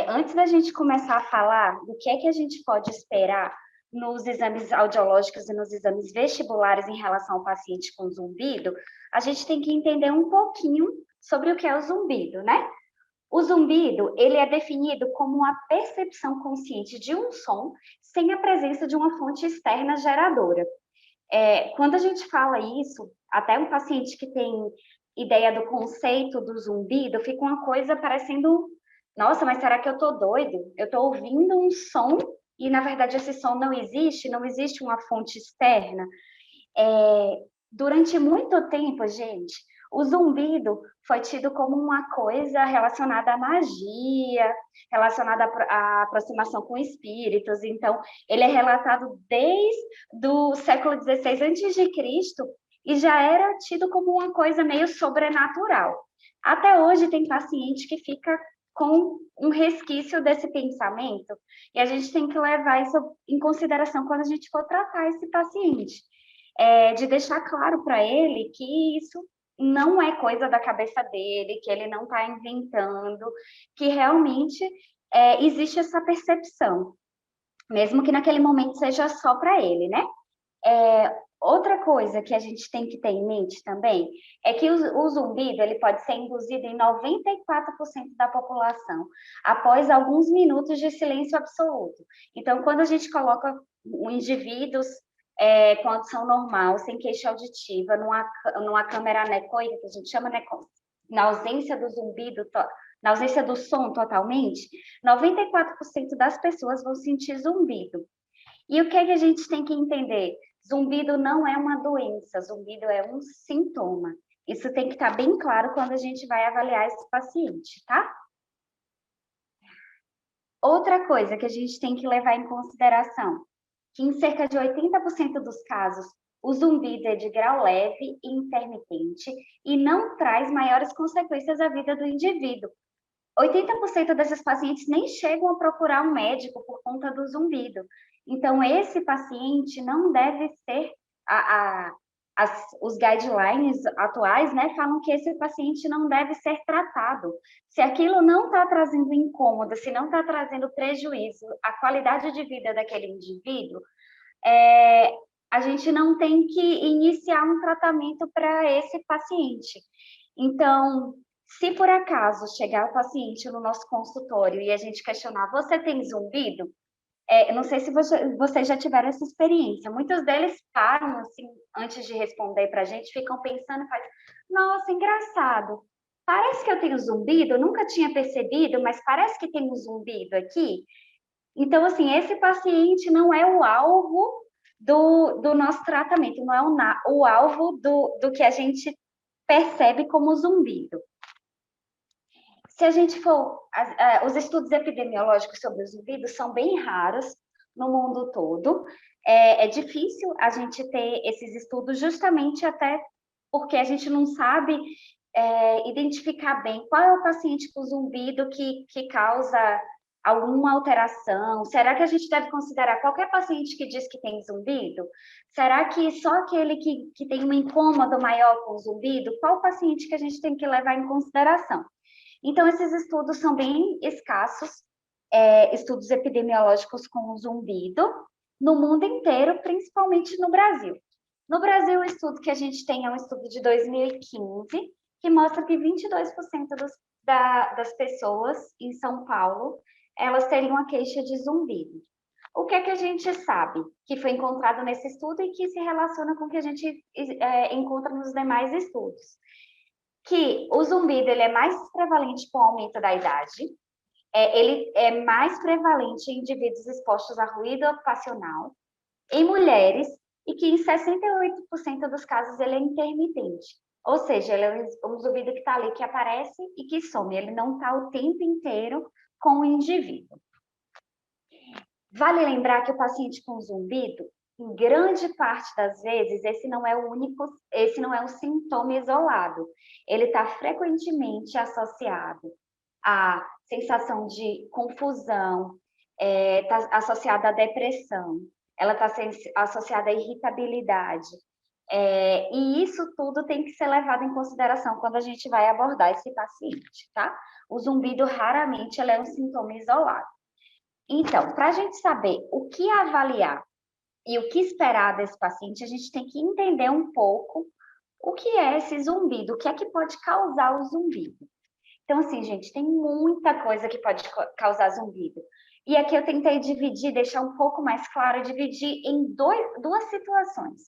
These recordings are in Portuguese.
Antes da gente começar a falar do que é que a gente pode esperar nos exames audiológicos e nos exames vestibulares em relação ao paciente com zumbido, a gente tem que entender um pouquinho sobre o que é o zumbido, né? O zumbido, ele é definido como uma percepção consciente de um som sem a presença de uma fonte externa geradora. Quando a gente fala isso, até um paciente que tem ideia do conceito do zumbido, fica uma coisa parecendo, nossa, mas será que eu tô doido? Eu tô ouvindo um som e, na verdade, esse som não existe, não existe uma fonte externa. Durante muito tempo, gente, o zumbido foi tido como uma coisa relacionada à magia, relacionada à aproximação com espíritos. Então, ele é relatado desde o século XVI a.C. e já era tido como uma coisa meio sobrenatural. Até hoje tem paciente que fica com um resquício desse pensamento e a gente tem que levar isso em consideração quando a gente for tratar esse paciente. De deixar claro para ele que isso não é coisa da cabeça dele, que ele não está inventando, que realmente existe essa percepção, mesmo que naquele momento seja só para ele, né? Outra coisa que a gente tem que ter em mente também é que o zumbido ele pode ser induzido em 94% da população após alguns minutos de silêncio absoluto. Então, quando a gente coloca indivíduos com audição normal, sem queixa auditiva, numa câmera anecoica, que a gente chama na ausência do zumbido, na ausência do som totalmente, 94% das pessoas vão sentir zumbido. E o que é que a gente tem que entender? Zumbido não é uma doença, zumbido é um sintoma. Isso tem que estar bem claro quando a gente vai avaliar esse paciente, tá? Outra coisa que a gente tem que levar em consideração, que em cerca de 80% dos casos, o zumbido é de grau leve e intermitente e não traz maiores consequências à vida do indivíduo. 80% desses pacientes nem chegam a procurar um médico por conta do zumbido. Então, esse paciente não deve ser. Os guidelines atuais, né, falam que esse paciente não deve ser tratado. Se aquilo não está trazendo incômodo, se não está trazendo prejuízo à qualidade de vida daquele indivíduo, a gente não tem que iniciar um tratamento para esse paciente. Então, se por acaso chegar o paciente no nosso consultório e a gente questionar, você tem zumbido? Eu não sei se vocês já tiveram essa experiência. Muitos deles param, assim, antes de responder para a gente, ficam pensando e fazem, nossa, engraçado. Parece que eu tenho zumbido, eu nunca tinha percebido, mas parece que tem um zumbido aqui. Então, assim, esse paciente não é o alvo do nosso tratamento, não é o alvo do que a gente percebe como zumbido. Se a gente for, os estudos epidemiológicos sobre o zumbido são bem raros no mundo todo. É difícil a gente ter esses estudos justamente até porque a gente não sabe identificar bem qual é o paciente com zumbido que causa alguma alteração. Será que a gente deve considerar qualquer paciente que diz que tem zumbido? Será que só aquele que tem um incômodo maior com zumbido? Qual paciente que a gente tem que levar em consideração? Então, esses estudos são bem escassos, estudos epidemiológicos com o zumbido, no mundo inteiro, principalmente no Brasil. No Brasil, o estudo que a gente tem é um estudo de 2015, que mostra que 22% das pessoas em São Paulo, elas teriam uma queixa de zumbido. O que é que a gente sabe que foi encontrado nesse estudo e que se relaciona com o que a gente encontra nos demais estudos? Que o zumbido ele é mais prevalente com o aumento da idade, ele é mais prevalente em indivíduos expostos a ruído ocupacional, em mulheres, e que em 68% dos casos ele é intermitente. Ou seja, ele é um zumbido que está ali, que aparece e que some, ele não está o tempo inteiro com o indivíduo. Vale lembrar que o paciente com zumbido, em grande parte das vezes, esse não é um sintoma isolado. Ele está frequentemente associado à sensação de confusão, está associado à depressão, ela está associada à irritabilidade. E isso tudo tem que ser levado em consideração quando a gente vai abordar esse paciente, tá? O zumbido raramente ele é um sintoma isolado. Então, para a gente saber o que avaliar e o que esperar desse paciente, a gente tem que entender um pouco o que é esse zumbido, o que é que pode causar o zumbido. Então, assim, gente, tem muita coisa que pode causar zumbido. E aqui eu tentei dividir, deixar um pouco mais claro, dividir em duas situações,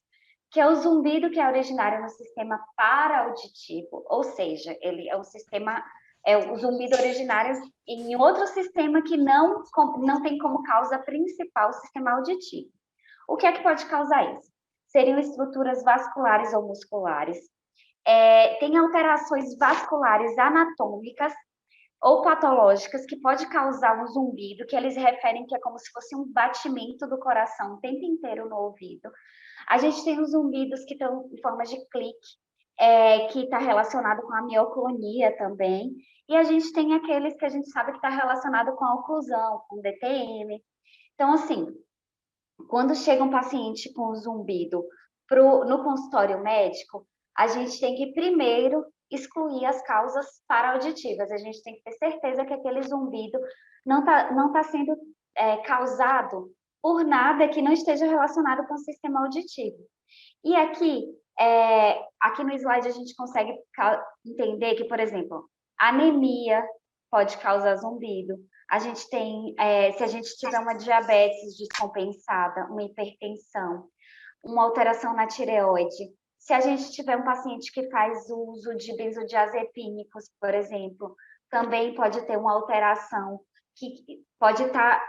que é o zumbido que é originário no sistema para-auditivo, ou seja, ele é o sistema, é o zumbido originário em outro sistema que não tem como causa principal o sistema auditivo. O que é que pode causar isso? Seriam estruturas vasculares ou musculares, tem alterações vasculares anatômicas ou patológicas que pode causar um zumbido, que eles referem que é como se fosse um batimento do coração o tempo inteiro no ouvido. A gente tem os zumbidos que estão em forma de clique, que está relacionado com a mioclonia também. E a gente tem aqueles que a gente sabe que está relacionado com a oclusão, com DTM. Então, assim, quando chega um paciente com zumbido no consultório médico, a gente tem que primeiro excluir as causas para-auditivas. A gente tem que ter certeza que aquele zumbido não tá sendo causado por nada que não esteja relacionado com o sistema auditivo. E aqui no slide a gente consegue entender que, por exemplo, anemia pode causar zumbido. A gente tem, se a gente tiver uma diabetes descompensada, uma hipertensão, uma alteração na tireoide, se a gente tiver um paciente que faz uso de benzodiazepínicos, por exemplo, também pode ter uma alteração que pode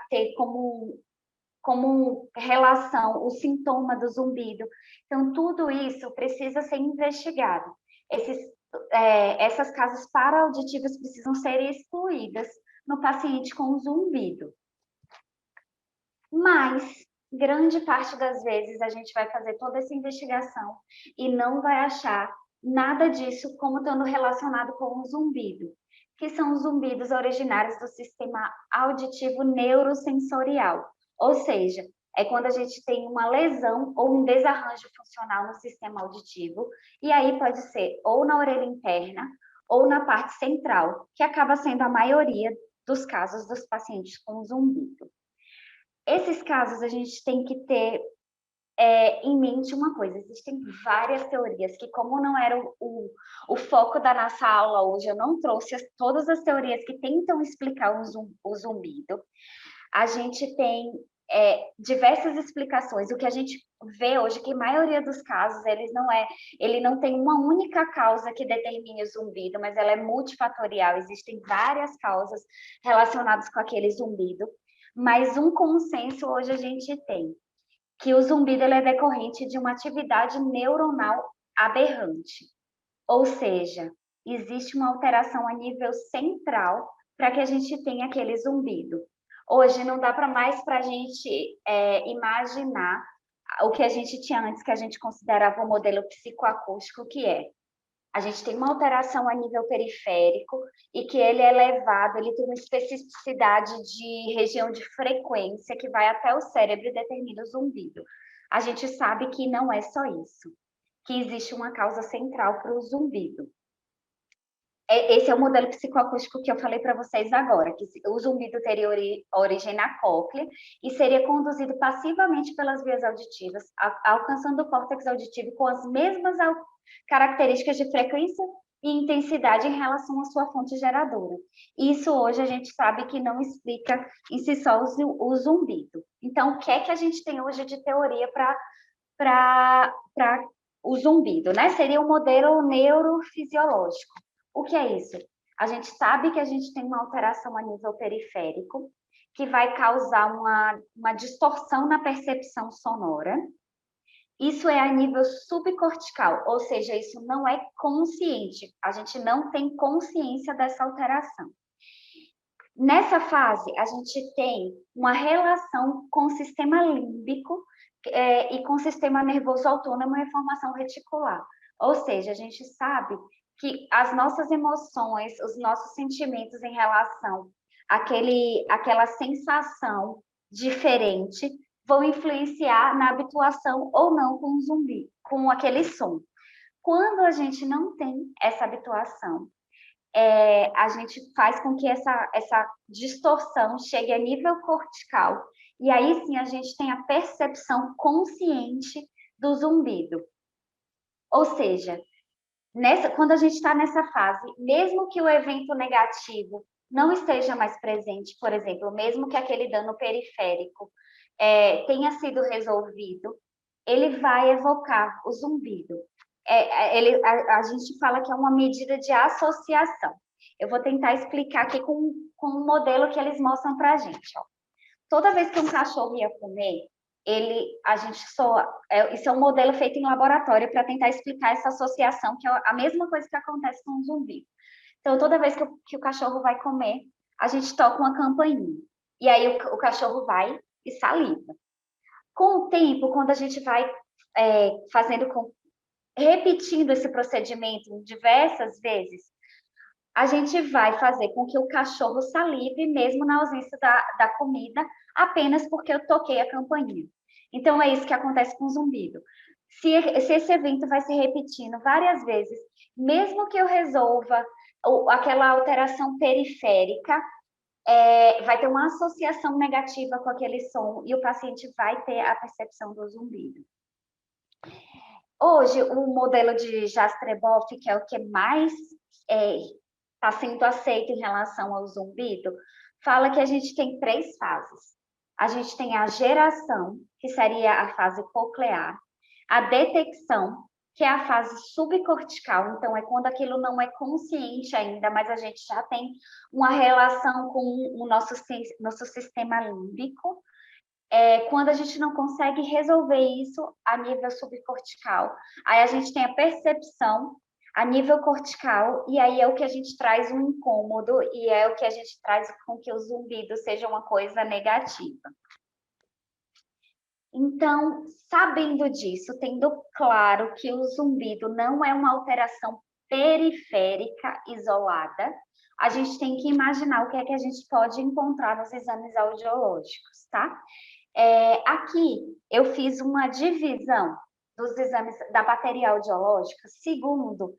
ter como relação o sintoma do zumbido. Então, tudo isso precisa ser investigado. Essas causas para-auditivas precisam ser excluídas no paciente com zumbido. Mas, grande parte das vezes, a gente vai fazer toda essa investigação e não vai achar nada disso como estando relacionado com o zumbido, que são os zumbidos originários do sistema auditivo neurosensorial, ou seja, é quando a gente tem uma lesão ou um desarranjo funcional no sistema auditivo, e aí pode ser ou na orelha interna ou na parte central, que acaba sendo a maioria dos casos dos pacientes com zumbido. Esses casos a gente tem que ter em mente uma coisa: existem várias teorias que, como não era o foco da nossa aula hoje, eu não trouxe todas as teorias que tentam explicar o zumbido. A gente tem diversas explicações. O que a gente vê hoje, que a maioria dos casos, ele não tem uma única causa que determine o zumbido, mas ela é multifatorial. Existem várias causas relacionadas com aquele zumbido. Mas um consenso hoje a gente tem, que o zumbido é decorrente de uma atividade neuronal aberrante. Ou seja, existe uma alteração a nível central para que a gente tenha aquele zumbido. Hoje não dá mais para a gente imaginar o que a gente tinha antes, que a gente considerava o modelo psicoacústico, que a gente tem uma alteração a nível periférico e que ele é elevado, ele tem uma especificidade de região de frequência que vai até o cérebro e determina o zumbido. A gente sabe que não é só isso, que existe uma causa central para o zumbido. Esse é o modelo psicoacústico que eu falei para vocês agora, que o zumbido teria origem na cóclea e seria conduzido passivamente pelas vias auditivas, alcançando o córtex auditivo com as mesmas características de frequência e intensidade em relação à sua fonte geradora. Isso hoje a gente sabe que não explica em si só o zumbido. Então, o que é que a gente tem hoje de teoria para o zumbido, né? Seria um modelo neurofisiológico. O que é isso? A gente sabe que a gente tem uma alteração a nível periférico, que vai causar uma distorção na percepção sonora. Isso é a nível subcortical, ou seja, isso não é consciente, a gente não tem consciência dessa alteração. Nessa fase, a gente tem uma relação com o sistema límbico e com o sistema nervoso autônomo e a formação reticular. Ou seja, a gente sabe que as nossas emoções, os nossos sentimentos em relação àquela sensação diferente vão influenciar na habituação ou não com o zumbi, com aquele som. Quando a gente não tem essa habituação, a gente faz com que essa distorção chegue a nível cortical, e aí sim a gente tem a percepção consciente do zumbido. Ou seja, quando a gente está nessa fase, mesmo que o evento negativo não esteja mais presente, por exemplo, mesmo que aquele dano periférico tenha sido resolvido, ele vai evocar o zumbido. A gente fala que é uma medida de associação. Eu vou tentar explicar aqui com um modelo que eles mostram para a gente. Ó. Toda vez que um cachorro ia comer, isso é um modelo feito em laboratório para tentar explicar essa associação, que é a mesma coisa que acontece com o zumbi. Então, toda vez que o cachorro vai comer, a gente toca uma campainha. E aí o cachorro vai e saliva. Com o tempo, quando a gente vai repetindo esse procedimento diversas vezes, a gente vai fazer com que o cachorro salive mesmo na ausência da comida, apenas porque eu toquei a campainha. Então, é isso que acontece com o zumbido. Se esse evento vai se repetindo várias vezes, mesmo que eu resolva aquela alteração periférica, vai ter uma associação negativa com aquele som e o paciente vai ter a percepção do zumbido. Hoje, o modelo de Jastreboff, que é o que mais está sendo aceito em relação ao zumbido, fala que a gente tem 3 fases. A gente tem a geração, que seria a fase coclear, a detecção, que é a fase subcortical, então é quando aquilo não é consciente ainda, mas a gente já tem uma relação com o nosso sistema límbico. Quando a gente não consegue resolver isso a nível subcortical, aí a gente tem a percepção a nível cortical, e aí é o que a gente traz um incômodo, e é o que a gente traz com que o zumbido seja uma coisa negativa. Então, sabendo disso, tendo claro que o zumbido não é uma alteração periférica isolada, a gente tem que imaginar o que é que a gente pode encontrar nos exames audiológicos, tá? Aqui eu fiz uma divisão dos exames da bateria audiológica segundo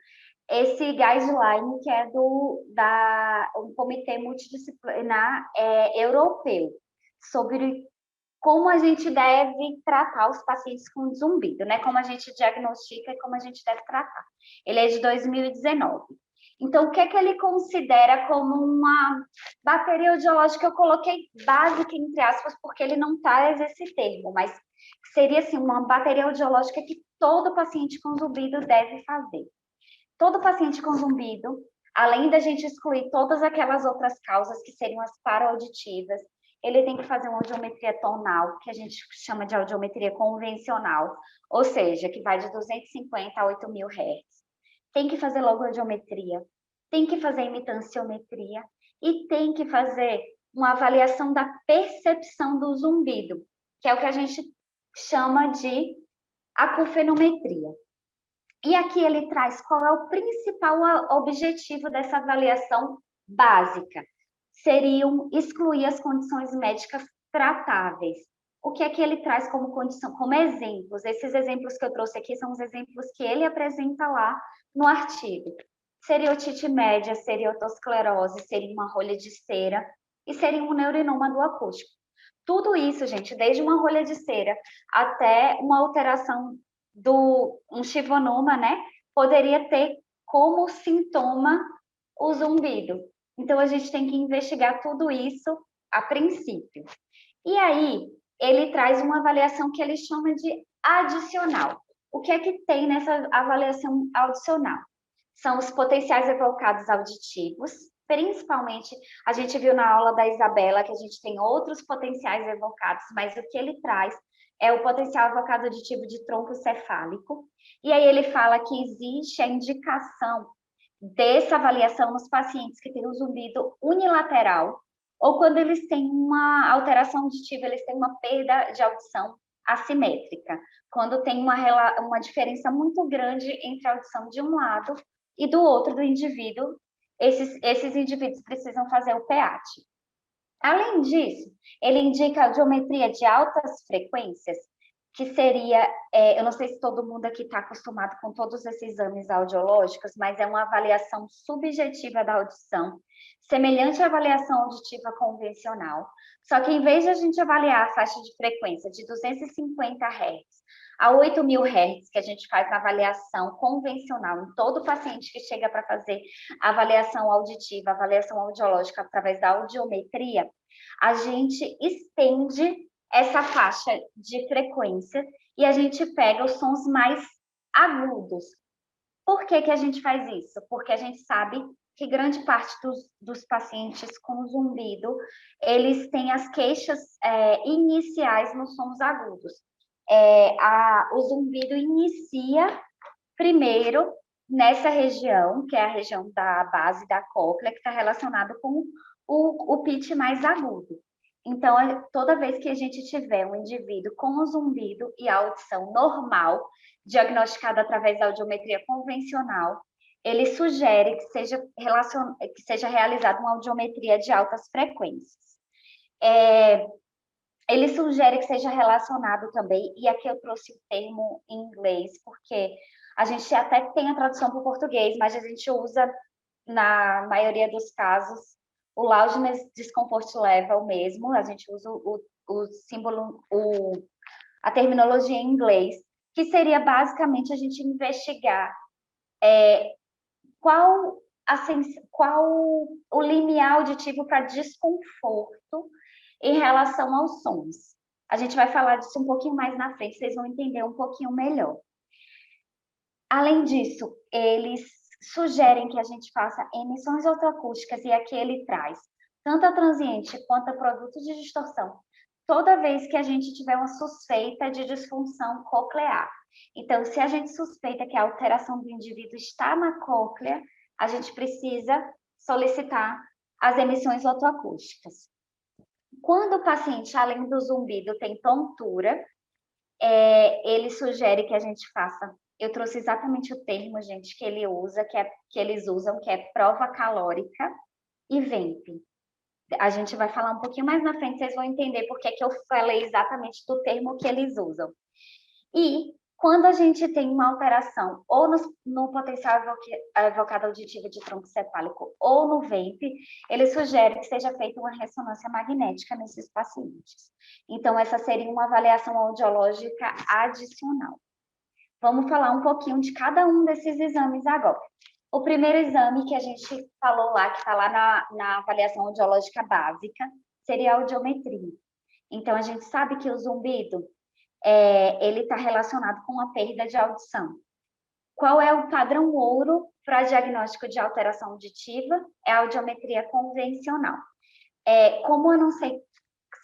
esse guideline que é do Comitê Multidisciplinar Europeu, sobre como a gente deve tratar os pacientes com zumbido, né? Como a gente diagnostica e como a gente deve tratar. Ele é de 2019. Então, o que é que ele considera como uma bateria audiológica? Eu coloquei básica, entre aspas, porque ele não traz esse termo, mas seria, assim, uma bateria audiológica que todo paciente com zumbido deve fazer. Todo paciente com zumbido, além da gente excluir todas aquelas outras causas que seriam as paraauditivas, ele tem que fazer uma audiometria tonal, que a gente chama de audiometria convencional, ou seja, que vai de 250 a 8.000 Hz. Tem que fazer logoaudiometria, tem que fazer imitanciometria e tem que fazer uma avaliação da percepção do zumbido, que é o que a gente chama de acufenometria. E aqui ele traz qual é o principal objetivo dessa avaliação básica. Seriam excluir as condições médicas tratáveis. O que é que ele traz como condição, como exemplos? Esses exemplos que eu trouxe aqui são os exemplos que ele apresenta lá no artigo. Seria otite média, seria otosclerose, seria uma rolha de cera e seria um neurinoma do acústico. Tudo isso, gente, desde uma rolha de cera até uma alteração um schwannoma, né? Poderia ter como sintoma o zumbido. Então, a gente tem que investigar tudo isso a princípio. E aí, ele traz uma avaliação que ele chama de adicional. O que é que tem nessa avaliação adicional? São os potenciais evocados auditivos, principalmente, a gente viu na aula da Isabela que a gente tem outros potenciais evocados, mas o que ele traz é o potencial evocado auditivo de tronco cefálico. E aí ele fala que existe a indicação dessa avaliação nos pacientes que têm um zumbido unilateral, ou quando eles têm uma alteração auditiva, eles têm uma perda de audição assimétrica, quando tem uma diferença muito grande entre a audição de um lado e do outro do indivíduo, esses indivíduos precisam fazer o PEAT. Além disso, ele indica a audiometria de altas frequências, que seria, eu não sei se todo mundo aqui está acostumado com todos esses exames audiológicos, mas é uma avaliação subjetiva da audição, semelhante à avaliação auditiva convencional, só que em vez de a gente avaliar a faixa de frequência de 250 Hz a 8.000 Hz, que a gente faz na avaliação convencional em todo paciente que chega para fazer avaliação auditiva, avaliação audiológica através da audiometria, a gente estende essa faixa de frequência e a gente pega os sons mais agudos. Por que que a gente faz isso? Porque a gente sabe que grande parte dos pacientes com zumbido, eles têm as queixas iniciais nos sons agudos. O zumbido inicia primeiro nessa região, que é a região da base da cóclea, que está relacionado com o pitch mais agudo. Então, toda vez que a gente tiver um indivíduo com o zumbido e a audição normal, diagnosticada através da audiometria convencional, ele sugere que seja realizada uma audiometria de altas frequências. Ele sugere que seja relacionado também, e aqui eu trouxe o termo em inglês, porque a gente até tem a tradução para o português, mas a gente usa, na maioria dos casos, o Loudness Discomfort Level mesmo, a gente usa o símbolo, a terminologia em inglês, que seria basicamente a gente investigar qual o limiar auditivo para desconforto em relação aos sons. A gente vai falar disso um pouquinho mais na frente, vocês vão entender um pouquinho melhor. Além disso, eles sugerem que a gente faça emissões autoacústicas, e aqui ele traz tanto a transiente quanto a produto de distorção, toda vez que a gente tiver uma suspeita de disfunção coclear. Então, se a gente suspeita que a alteração do indivíduo está na cóclea, a gente precisa solicitar as emissões autoacústicas. Quando o paciente, além do zumbido, tem tontura, ele sugere que a gente faça. Eu trouxe exatamente o termo, gente, que ele usa, que eles usam, que é prova calórica e VEMP. A gente vai falar um pouquinho mais na frente, vocês vão entender por que eu falei exatamente do termo que eles usam. E quando a gente tem uma alteração ou no potencial evocado auditivo de tronco cefálico ou no VEMP, ele sugere que seja feita uma ressonância magnética nesses pacientes. Então, essa seria uma avaliação audiológica adicional. Vamos falar um pouquinho de cada um desses exames agora. O primeiro exame que a gente falou lá, que está lá na avaliação audiológica básica, seria a audiometria. Então, a gente sabe que o zumbido, ele está relacionado com a perda de audição. Qual é o padrão ouro para diagnóstico de alteração auditiva? É a audiometria convencional. Como eu não sei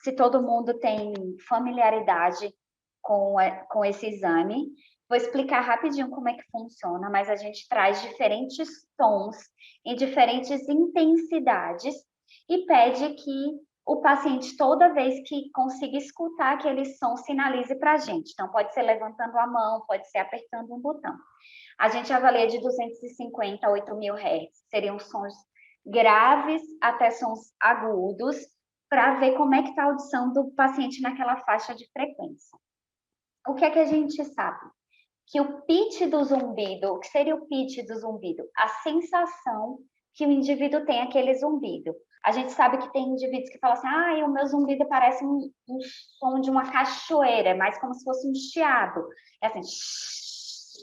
se todo mundo tem familiaridade com esse exame, vou explicar rapidinho como é que funciona, mas a gente traz diferentes tons em diferentes intensidades e pede que o paciente, toda vez que consiga escutar aquele som, sinalize para a gente. Então, pode ser levantando a mão, pode ser apertando um botão. A gente avalia de 250 a 8.000 Hz. Seriam sons graves até sons agudos, para ver como é que está a audição do paciente naquela faixa de frequência. O que é que a gente sabe? Que o pitch do zumbido, o que seria o pitch do zumbido? A sensação que o indivíduo tem aquele zumbido. A gente sabe que tem indivíduos que falam assim, o meu zumbido parece um som de uma cachoeira, é mais como se fosse um chiado. É assim, shh.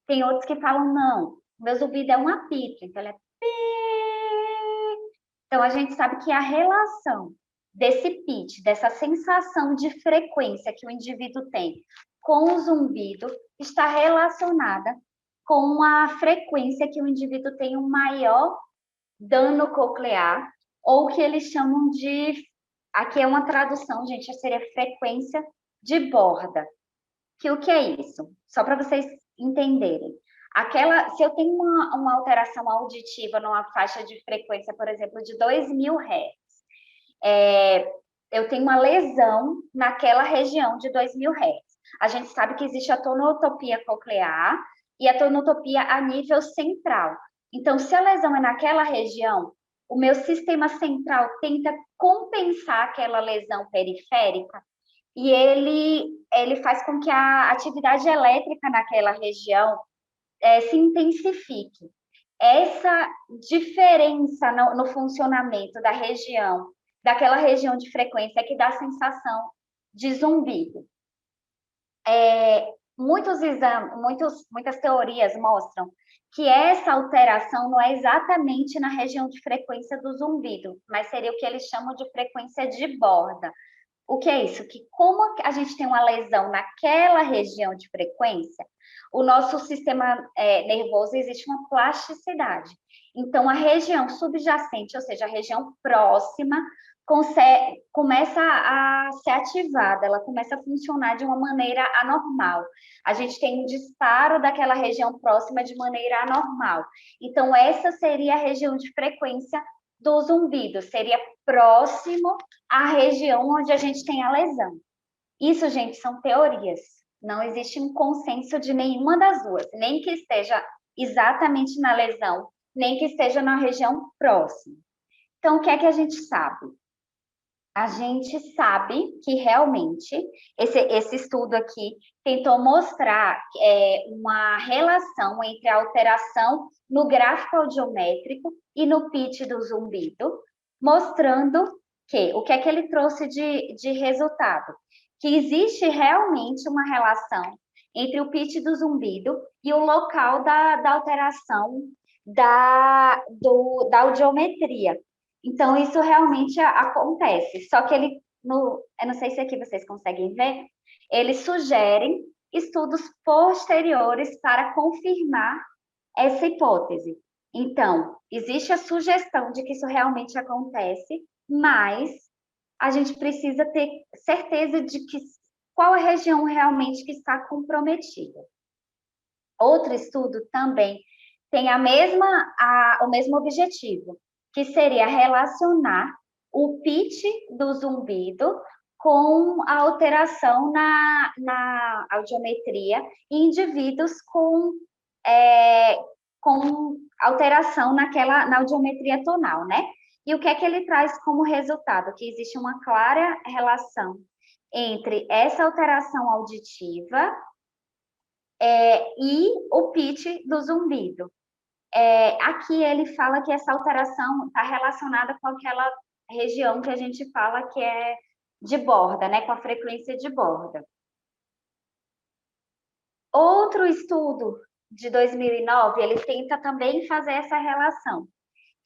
Tem outros que falam, não, o meu zumbido é um apito, então ele é pi. Então, a gente sabe que a relação desse pitch, dessa sensação de frequência que o indivíduo tem com o zumbido, está relacionada com a frequência que o indivíduo tem um maior dano coclear, ou que eles chamam de, aqui é uma tradução, gente, seria frequência de borda. O que é isso? Só para vocês entenderem. Se eu tenho uma alteração auditiva numa faixa de frequência, por exemplo, de 2.000 Hz, eu tenho uma lesão naquela região de 2.000 Hz. A gente sabe que existe a tonotopia coclear e a tonotopia a nível central. Então, se a lesão é naquela região, o meu sistema central tenta compensar aquela lesão periférica e ele faz com que a atividade elétrica naquela região se intensifique. Essa diferença no funcionamento da região, daquela região de frequência, é que dá a sensação de zumbido. Muitas teorias mostram que essa alteração não é exatamente na região de frequência do zumbido, mas seria o que eles chamam de frequência de borda. O que é isso? Que como a gente tem uma lesão naquela região de frequência, o nosso sistema nervoso existe uma plasticidade. Então, a região subjacente, ou seja, a região próxima, começa a ser ativada, ela começa a funcionar de uma maneira anormal. A gente tem um disparo daquela região próxima de maneira anormal. Então, essa seria a região de frequência do zumbido, seria próximo à região onde a gente tem a lesão. Isso, gente, são teorias. Não existe um consenso de nenhuma das duas, nem que esteja exatamente na lesão, nem que esteja na região próxima. Então, o que é que a gente sabe? A gente sabe que realmente esse estudo aqui tentou mostrar uma relação entre a alteração no gráfico audiométrico e no pitch do zumbido, mostrando que o que é que ele trouxe de resultado? Que existe realmente uma relação entre o pitch do zumbido e o local da alteração da audiometria. Então, isso realmente acontece. Só que eu não sei se aqui vocês conseguem ver, eles sugerem estudos posteriores para confirmar essa hipótese. Então, existe a sugestão de que isso realmente acontece, mas a gente precisa ter certeza de qual a região realmente que está comprometida. Outro estudo também tem o mesmo objetivo, que seria relacionar o pitch do zumbido com a alteração na audiometria em indivíduos com alteração na audiometria tonal, né? E o que é que ele traz como resultado? Que existe uma clara relação entre essa alteração auditiva e o pitch do zumbido. Aqui ele fala que essa alteração está relacionada com aquela região que a gente fala que é de borda, né, com a frequência de borda. Outro estudo de 2009, ele tenta também fazer essa relação.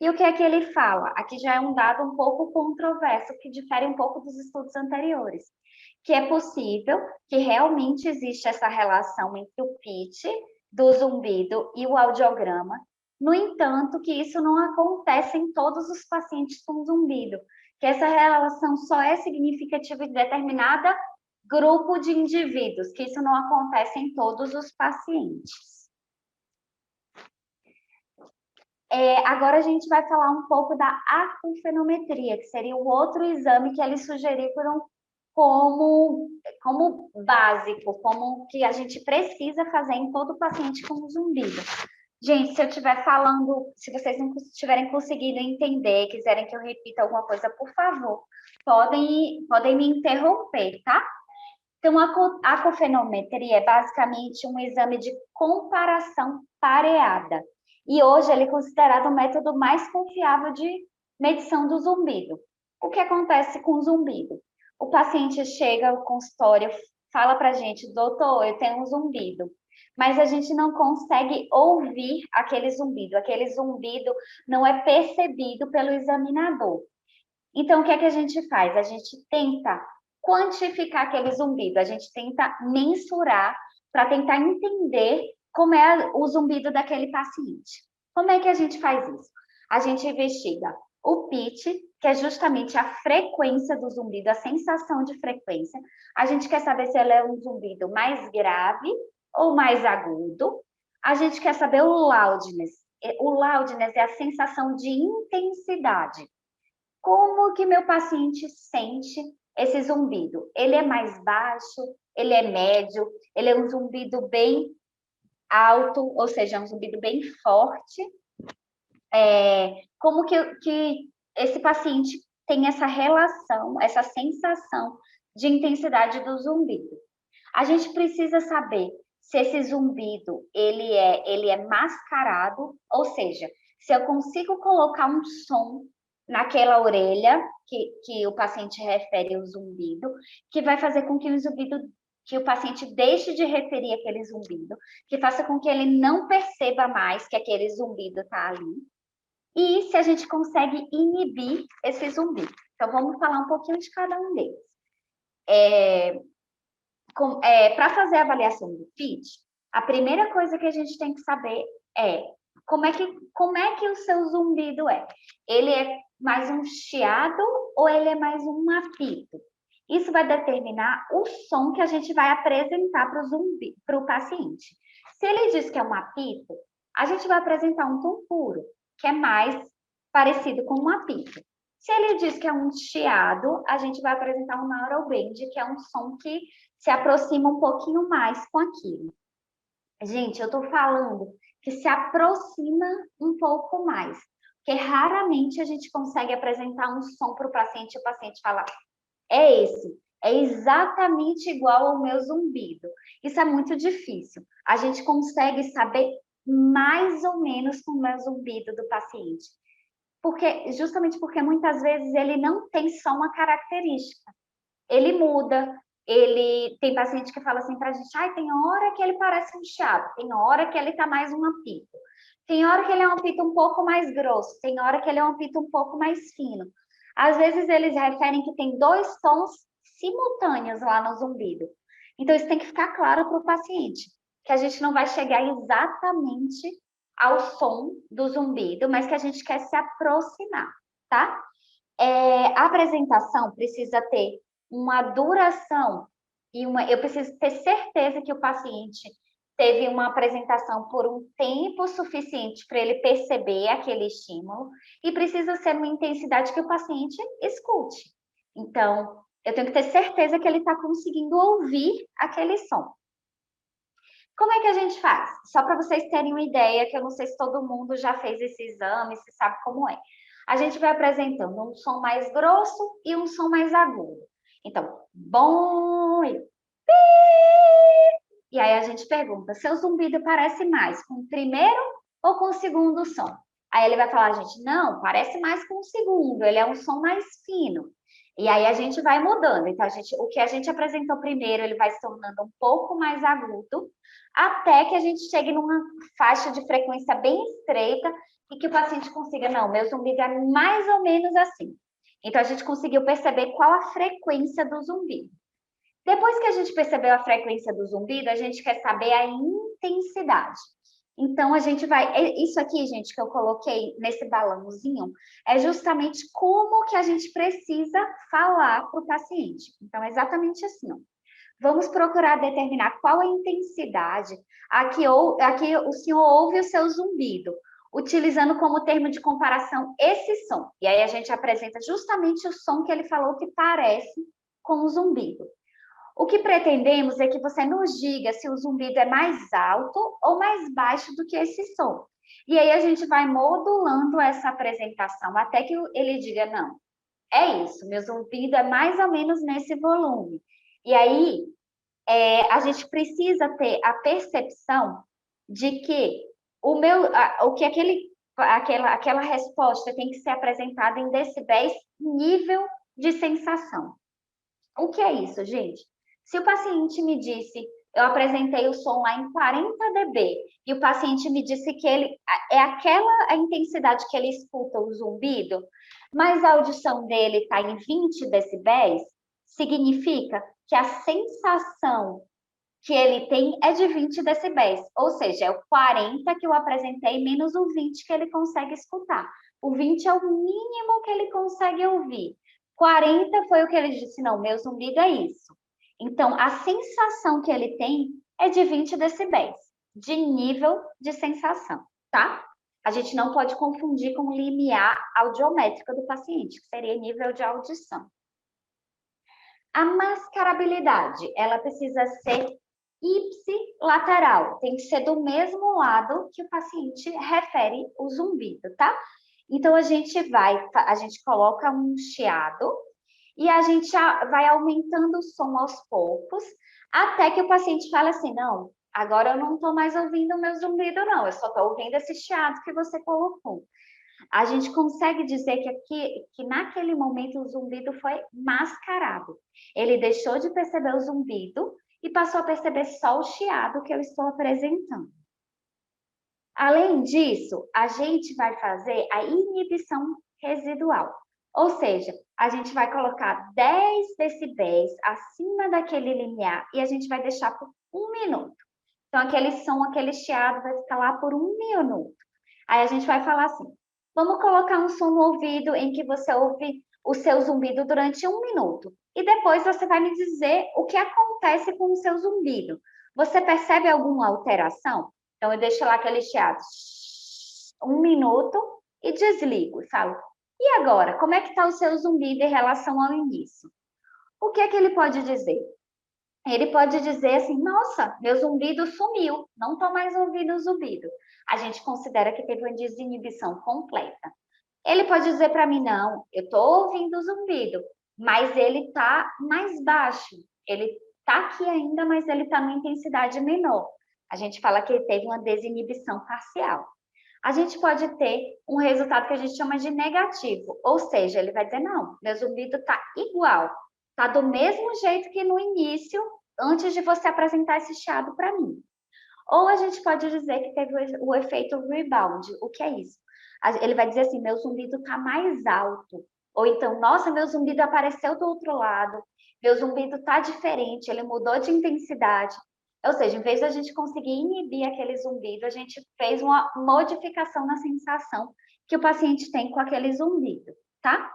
E o que é que ele fala? Aqui já é um dado um pouco controverso, que difere um pouco dos estudos anteriores, que é possível que realmente existe essa relação entre o pitch do zumbido e o audiograma. No entanto, que isso não acontece em todos os pacientes com zumbido, que essa relação só é significativa em determinado grupo de indivíduos, que isso não acontece em todos os pacientes. Agora a gente vai falar um pouco da acufenometria, que seria o outro exame que eles sugeriram como básico, como que a gente precisa fazer em todo paciente com zumbido. Gente, se eu estiver falando, se vocês não estiverem conseguindo entender, quiserem que eu repita alguma coisa, por favor, podem me interromper, tá? Então, a acufenometria é basicamente um exame de comparação pareada. E hoje ele é considerado o método mais confiável de medição do zumbido. O que acontece com o zumbido? O paciente chega ao consultório, fala para a gente, doutor, eu tenho um zumbido, mas a gente não consegue ouvir aquele zumbido. Aquele zumbido não é percebido pelo examinador. Então, o que é que a gente faz? A gente tenta quantificar aquele zumbido, a gente tenta mensurar para tentar entender como é o zumbido daquele paciente. Como é que a gente faz isso? A gente investiga o pitch, que é justamente a frequência do zumbido, a sensação de frequência. A gente quer saber se ele é um zumbido mais grave ou mais agudo. A gente quer saber o loudness. O loudness é a sensação de intensidade. Como que meu paciente sente esse zumbido? Ele é mais baixo? Ele é médio? Ele é um zumbido bem alto, ou seja, um zumbido bem forte? como que esse paciente tem essa relação, essa sensação de intensidade do zumbido. A gente precisa saber se esse zumbido ele é mascarado, ou seja, se eu consigo colocar um som naquela orelha que o paciente refere o zumbido, que vai fazer com que que o paciente deixe de referir aquele zumbido, que faça com que ele não perceba mais que aquele zumbido está ali, e se a gente consegue inibir esse zumbido. Então, vamos falar um pouquinho de cada um deles. Para fazer a avaliação do FIT, a primeira coisa que a gente tem que saber é como é que o seu zumbido é. Ele é mais um chiado ou ele é mais um apito? Isso vai determinar o som que a gente vai apresentar para o paciente. Se ele diz que é um apito, a gente vai apresentar um tom puro, que é mais parecido com um apito. Se ele diz que é um chiado, a gente vai apresentar um neural band, que é um som que se aproxima um pouquinho mais com aquilo. Gente, eu tô falando que se aproxima um pouco mais, porque raramente a gente consegue apresentar um som para o paciente e o paciente falar, é esse, é exatamente igual ao meu zumbido. Isso é muito difícil. A gente consegue saber mais ou menos com o meu zumbido do paciente. Justamente porque muitas vezes ele não tem só uma característica. Ele muda, tem paciente que fala assim pra gente, tem hora que ele parece um chiado, tem hora que ele tá mais um apito, tem hora que ele é um apito um pouco mais grosso, tem hora que ele é um apito um pouco mais fino. Às vezes eles referem que tem 2 tons simultâneos lá no zumbido. Então isso tem que ficar claro para o paciente, que a gente não vai chegar exatamente ao som do zumbido, mas que a gente quer se aproximar, tá? A apresentação precisa ter uma duração eu preciso ter certeza que o paciente teve uma apresentação por um tempo suficiente para ele perceber aquele estímulo e precisa ser uma intensidade que o paciente escute. Então, eu tenho que ter certeza que ele está conseguindo ouvir aquele som. Como é que a gente faz? Só para vocês terem uma ideia, que eu não sei se todo mundo já fez esse exame, se sabe como é. A gente vai apresentando um som mais grosso e um som mais agudo. Então, bom e pi. E aí a gente pergunta, seu zumbido parece mais com o primeiro ou com o segundo som? Aí ele vai falar, gente, não, parece mais com o segundo, ele é um som mais fino. E aí a gente vai mudando. Então, o que a gente apresentou primeiro, ele vai se tornando um pouco mais agudo, até que a gente chegue numa faixa de frequência bem estreita e que o paciente consiga, não, meu zumbido é mais ou menos assim. Então, a gente conseguiu perceber qual a frequência do zumbido. Depois que a gente percebeu a frequência do zumbido, a gente quer saber a intensidade. Então, a gente vai... Isso aqui, gente, que eu coloquei nesse balãozinho, é justamente como que a gente precisa falar para o paciente. Então, é exatamente assim, ó. Vamos procurar determinar qual a intensidade aqui o senhor ouve o seu zumbido, utilizando como termo de comparação esse som. E aí a gente apresenta justamente o som que ele falou que parece com o zumbido. O que pretendemos é que você nos diga se o zumbido é mais alto ou mais baixo do que esse som. E aí a gente vai modulando essa apresentação até que ele diga, não, é isso, meu zumbido é mais ou menos nesse volume. E aí, a gente precisa ter a percepção de que aquela resposta tem que ser apresentada em decibéis nível de sensação. O que é isso, gente? Se o paciente me disse, eu apresentei o som lá em 40 dB, e o paciente me disse que é aquela a intensidade que ele escuta o zumbido, mas a audição dele está em 20 decibéis, significa que a sensação que ele tem é de 20 decibéis, ou seja, é o 40 que eu apresentei menos o 20 que ele consegue escutar. O 20 é o mínimo que ele consegue ouvir. 40 foi o que ele disse, não, meu zumbido é isso. Então, a sensação que ele tem é de 20 decibéis, de nível de sensação, tá? A gente não pode confundir com o limiar audiométrico do paciente, que seria nível de audição. A mascarabilidade, ela precisa ser ipsilateral, tem que ser do mesmo lado que o paciente refere o zumbido, tá? Então, a gente coloca um chiado e a gente vai aumentando o som aos poucos, até que o paciente fale assim, não, agora eu não estou mais ouvindo o meu zumbido, não, eu só estou ouvindo esse chiado que você colocou. A gente consegue dizer que naquele momento o zumbido foi mascarado. Ele deixou de perceber o zumbido e passou a perceber só o chiado que eu estou apresentando. Além disso, a gente vai fazer a inibição residual. Ou seja, a gente vai colocar 10 decibéis acima daquele limiar e a gente vai deixar por 1 minuto. Então, aquele som, aquele chiado vai ficar lá por 1 minuto. Aí a gente vai falar assim, vamos colocar um som no ouvido em que você ouve o seu zumbido durante 1 minuto. E depois você vai me dizer o que acontece com o seu zumbido. Você percebe alguma alteração? Então, eu deixo lá aquele chiado 1 minuto e desligo e falo, e agora, como é que está o seu zumbido em relação ao início? O que é que ele pode dizer? Ele pode dizer assim, nossa, meu zumbido sumiu, não estou mais ouvindo o zumbido. A gente considera que teve uma desinibição completa. Ele pode dizer para mim, não, eu estou ouvindo o zumbido, mas ele está mais baixo. Ele está aqui ainda, mas ele está numa intensidade menor. A gente fala que ele teve uma desinibição parcial. A gente pode ter um resultado que a gente chama de negativo, ou seja, ele vai dizer, não, meu zumbido está igual, está do mesmo jeito que no início, antes de você apresentar esse chiado para mim. Ou a gente pode dizer que teve o efeito rebound. O que é isso? Ele vai dizer assim, meu zumbido está mais alto. Ou então, nossa, meu zumbido apareceu do outro lado. Meu zumbido está diferente, ele mudou de intensidade. Ou seja, em vez da gente conseguir inibir aquele zumbido, a gente fez uma modificação na sensação que o paciente tem com aquele zumbido, tá?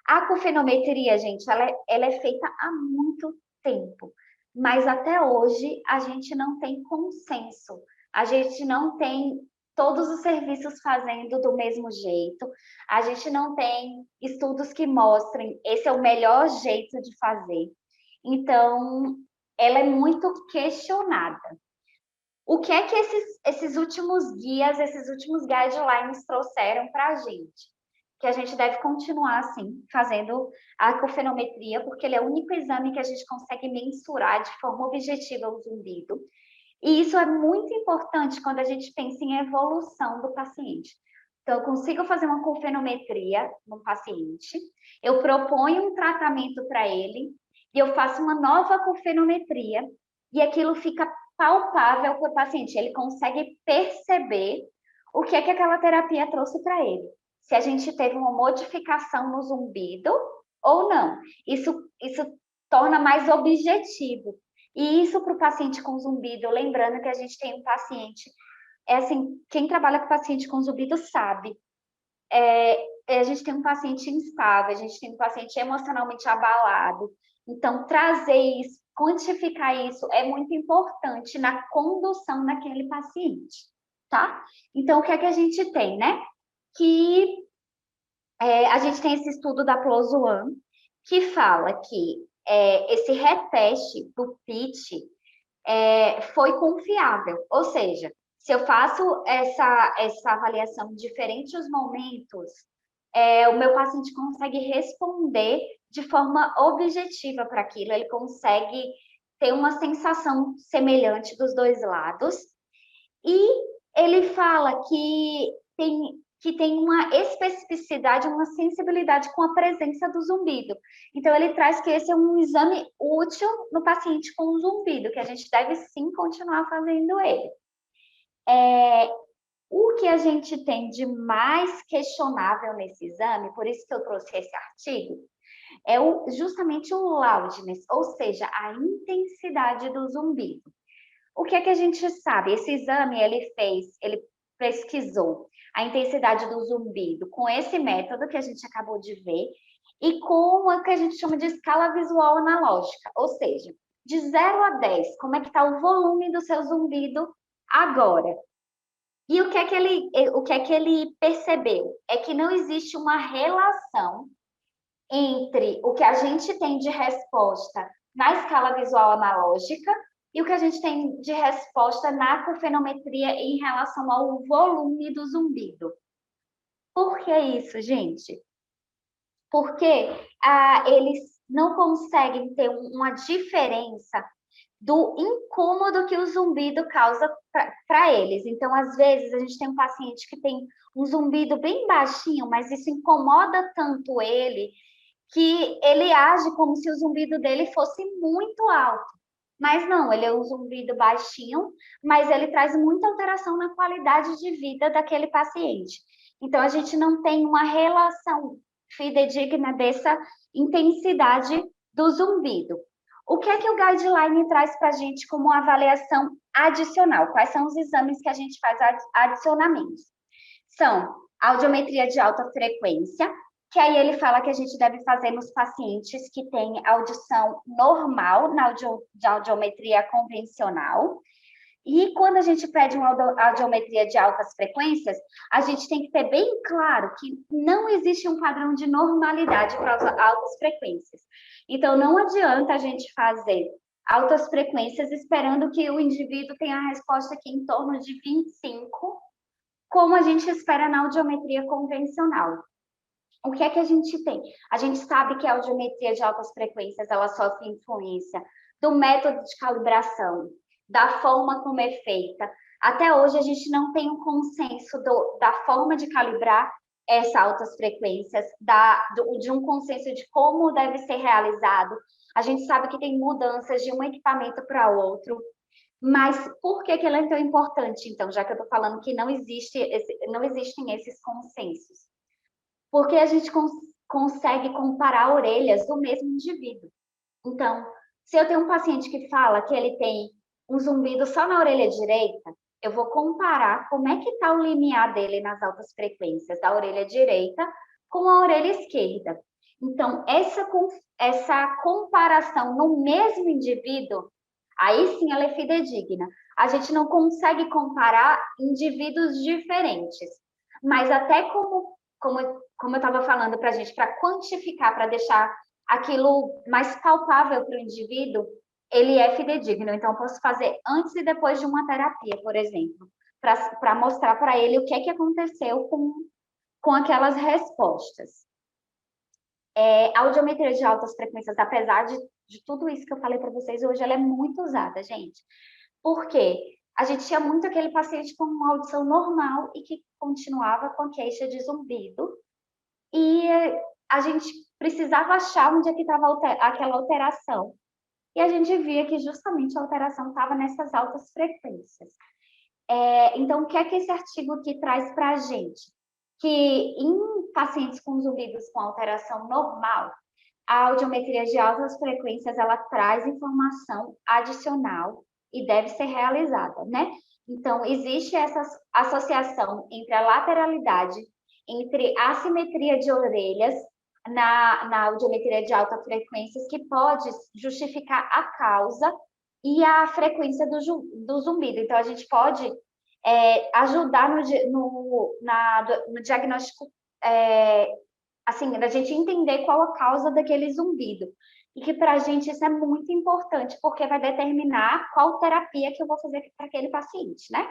A acufenometria, gente, ela é feita há muito tempo, mas até hoje a gente não tem consenso, a gente não tem todos os serviços fazendo do mesmo jeito, a gente não tem estudos que mostrem esse é o melhor jeito de fazer. Então, ela é muito questionada. O que é que esses últimos guias, esses últimos guidelines trouxeram para a gente? Que a gente deve continuar, assim, fazendo a acufenometria, porque ele é o único exame que a gente consegue mensurar de forma objetiva o zumbido. E isso é muito importante quando a gente pensa em evolução do paciente. Então, eu consigo fazer uma acufenometria no paciente, eu proponho um tratamento para ele, e eu faço uma nova acufenometria, e aquilo fica palpável para o paciente, ele consegue perceber o que é que aquela terapia trouxe para ele. Se a gente teve uma modificação no zumbido ou não. Isso torna mais objetivo. E isso para o paciente com zumbido, lembrando que a gente tem um paciente, é assim, quem trabalha com paciente com zumbido sabe, a gente tem um paciente instável, a gente tem um paciente emocionalmente abalado. Então, trazer isso, quantificar isso é muito importante na condução daquele paciente, tá? Então, o que é que a gente tem, né? Que a gente tem esse estudo da PLOS ONE, que fala que esse reteste do pitch foi confiável, ou seja, se eu faço essa avaliação em diferentes momentos, o meu paciente consegue responder de forma objetiva para aquilo, ele consegue ter uma sensação semelhante dos dois lados, e ele fala que tem uma especificidade, uma sensibilidade com a presença do zumbido. Então, ele traz que esse é um exame útil no paciente com zumbido, que a gente deve sim continuar fazendo ele. O que a gente tem de mais questionável nesse exame, por isso que eu trouxe esse artigo, é justamente o loudness, ou seja, a intensidade do zumbido. O que é que a gente sabe? Esse exame ele pesquisou a intensidade do zumbido com esse método que a gente acabou de ver e com o que a gente chama de escala visual analógica, ou seja, de 0 a 10, como é que está o volume do seu zumbido agora? E o que é que ele percebeu? É que não existe uma relação entre o que a gente tem de resposta na escala visual analógica e o que a gente tem de resposta na acufenometria em relação ao volume do zumbido. Por que isso, gente? Porque eles não conseguem ter uma diferença do incômodo que o zumbido causa para eles. Então, às vezes, a gente tem um paciente que tem um zumbido bem baixinho, mas isso incomoda tanto ele que ele age como se o zumbido dele fosse muito alto. Mas não, ele é um zumbido baixinho, mas ele traz muita alteração na qualidade de vida daquele paciente. Então, a gente não tem uma relação fidedigna dessa intensidade do zumbido. O que é que o guideline traz para a gente como avaliação adicional? Quais são os exames que a gente faz adicionamentos? São audiometria de alta frequência, que aí ele fala que a gente deve fazer nos pacientes que têm audição normal, na audiometria convencional. E quando a gente pede uma audiometria de altas frequências, a gente tem que ter bem claro que não existe um padrão de normalidade para as altas frequências. Então, não adianta a gente fazer altas frequências esperando que o indivíduo tenha a resposta aqui em torno de 25, como a gente espera na audiometria convencional. O que é que a gente tem? A gente sabe que a audiometria de altas frequências, ela sofre influência do método de calibração, da forma como é feita. Até hoje, a gente não tem um consenso da forma de calibrar essas altas frequências, de um consenso de como deve ser realizado. A gente sabe que tem mudanças de um equipamento para outro. Mas por que ele é tão importante, então, já que eu estou falando que não existem esses consensos? Porque a gente consegue comparar orelhas do mesmo indivíduo. Então, se eu tenho um paciente que fala que ele tem um zumbido só na orelha direita, eu vou comparar como é que está o limiar dele nas altas frequências da orelha direita com a orelha esquerda. Então, essa comparação no mesmo indivíduo, aí sim ela é fidedigna. A gente não consegue comparar indivíduos diferentes, mas até como eu estava falando para a gente, para quantificar, para deixar aquilo mais palpável para o indivíduo, ele é fidedigno. Então, eu posso fazer antes e depois de uma terapia, por exemplo, para mostrar para ele o que é que aconteceu com aquelas respostas. A audiometria de altas frequências, apesar de tudo isso que eu falei para vocês hoje, ela é muito usada, gente. Por quê? A gente tinha muito aquele paciente com uma audição normal e que continuava com a queixa de zumbido. E a gente precisava achar onde é que estava aquela alteração. E a gente via que justamente a alteração estava nessas altas frequências. Então, o que é que esse artigo aqui traz para a gente? Que em pacientes com zumbidos com alteração normal, a audiometria de altas frequências, ela traz informação adicional e deve ser realizada, né? Então, existe essa associação entre a lateralidade, entre a assimetria de orelhas na audiometria de alta frequências, que pode justificar a causa e a frequência do zumbido. Então, a gente pode ajudar no diagnóstico, assim, da gente entender qual a causa daquele zumbido. E que para a gente isso é muito importante, porque vai determinar qual terapia que eu vou fazer para aquele paciente, né?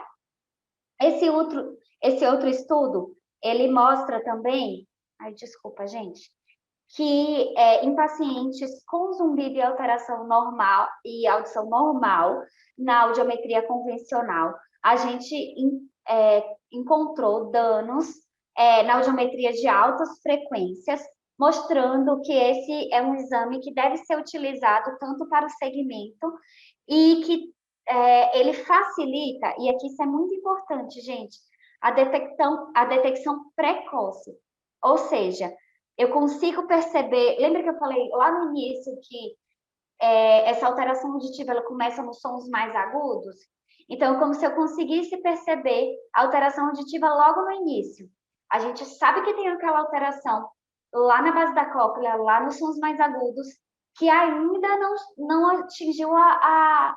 Esse outro estudo, ele mostra também, desculpa, gente, que em pacientes com zumbido e alteração normal e audição normal, na audiometria convencional, a gente encontrou danos na audiometria de altas frequências, mostrando que esse é um exame que deve ser utilizado tanto para o segmento e que ele facilita, e aqui isso é muito importante, gente, a detecção precoce. Ou seja, eu consigo perceber, lembra que eu falei lá no início que essa alteração auditiva ela começa nos sons mais agudos? Então, como se eu conseguisse perceber a alteração auditiva logo no início. A gente sabe que tem aquela alteração lá na base da cóclea, lá nos sons mais agudos, que ainda não atingiu a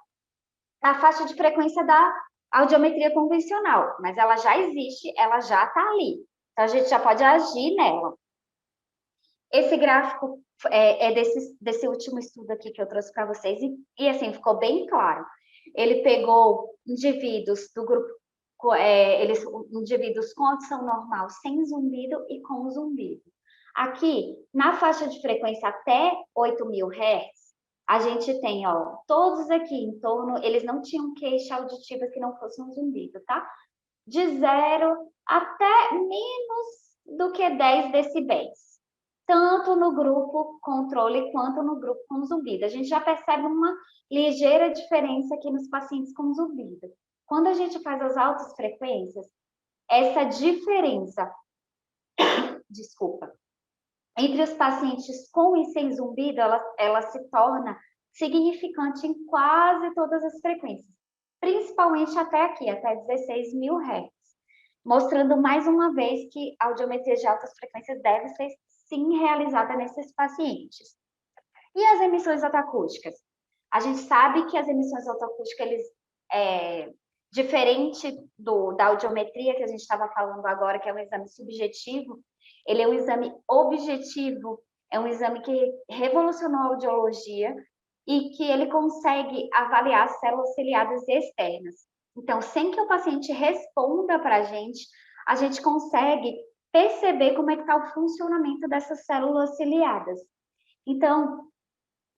faixa de frequência da audiometria convencional, mas ela já existe, ela já está ali. Então, a gente já pode agir nela. Esse gráfico é desse último estudo aqui que eu trouxe para vocês, assim, ficou bem claro. Ele pegou indivíduos do grupo, indivíduos com audição normal sem zumbido e com zumbido. Aqui, na faixa de frequência até 8.000 Hz, a gente tem, ó, todos aqui em torno, eles não tinham queixa auditiva que não fosse um zumbido, tá? De 0 até menos do que 10 decibéis. Tanto no grupo controle quanto no grupo com zumbido. A gente já percebe uma ligeira diferença aqui nos pacientes com zumbido. Quando a gente faz as altas frequências, essa diferença, desculpa, entre os pacientes com e sem zumbido, ela se torna significante em quase todas as frequências, principalmente até aqui, até 16.000 Hz, mostrando mais uma vez que a audiometria de altas frequências deve ser sim realizada nesses pacientes. E as emissões autoacústicas? A gente sabe que as emissões autoacústicas, diferente da audiometria que a gente estava falando agora, que é um exame subjetivo, ele é um exame objetivo, é um exame que revolucionou a audiologia e que ele consegue avaliar as células ciliadas externas. Então, sem que o paciente responda para a gente consegue perceber como é que está o funcionamento dessas células ciliadas. Então,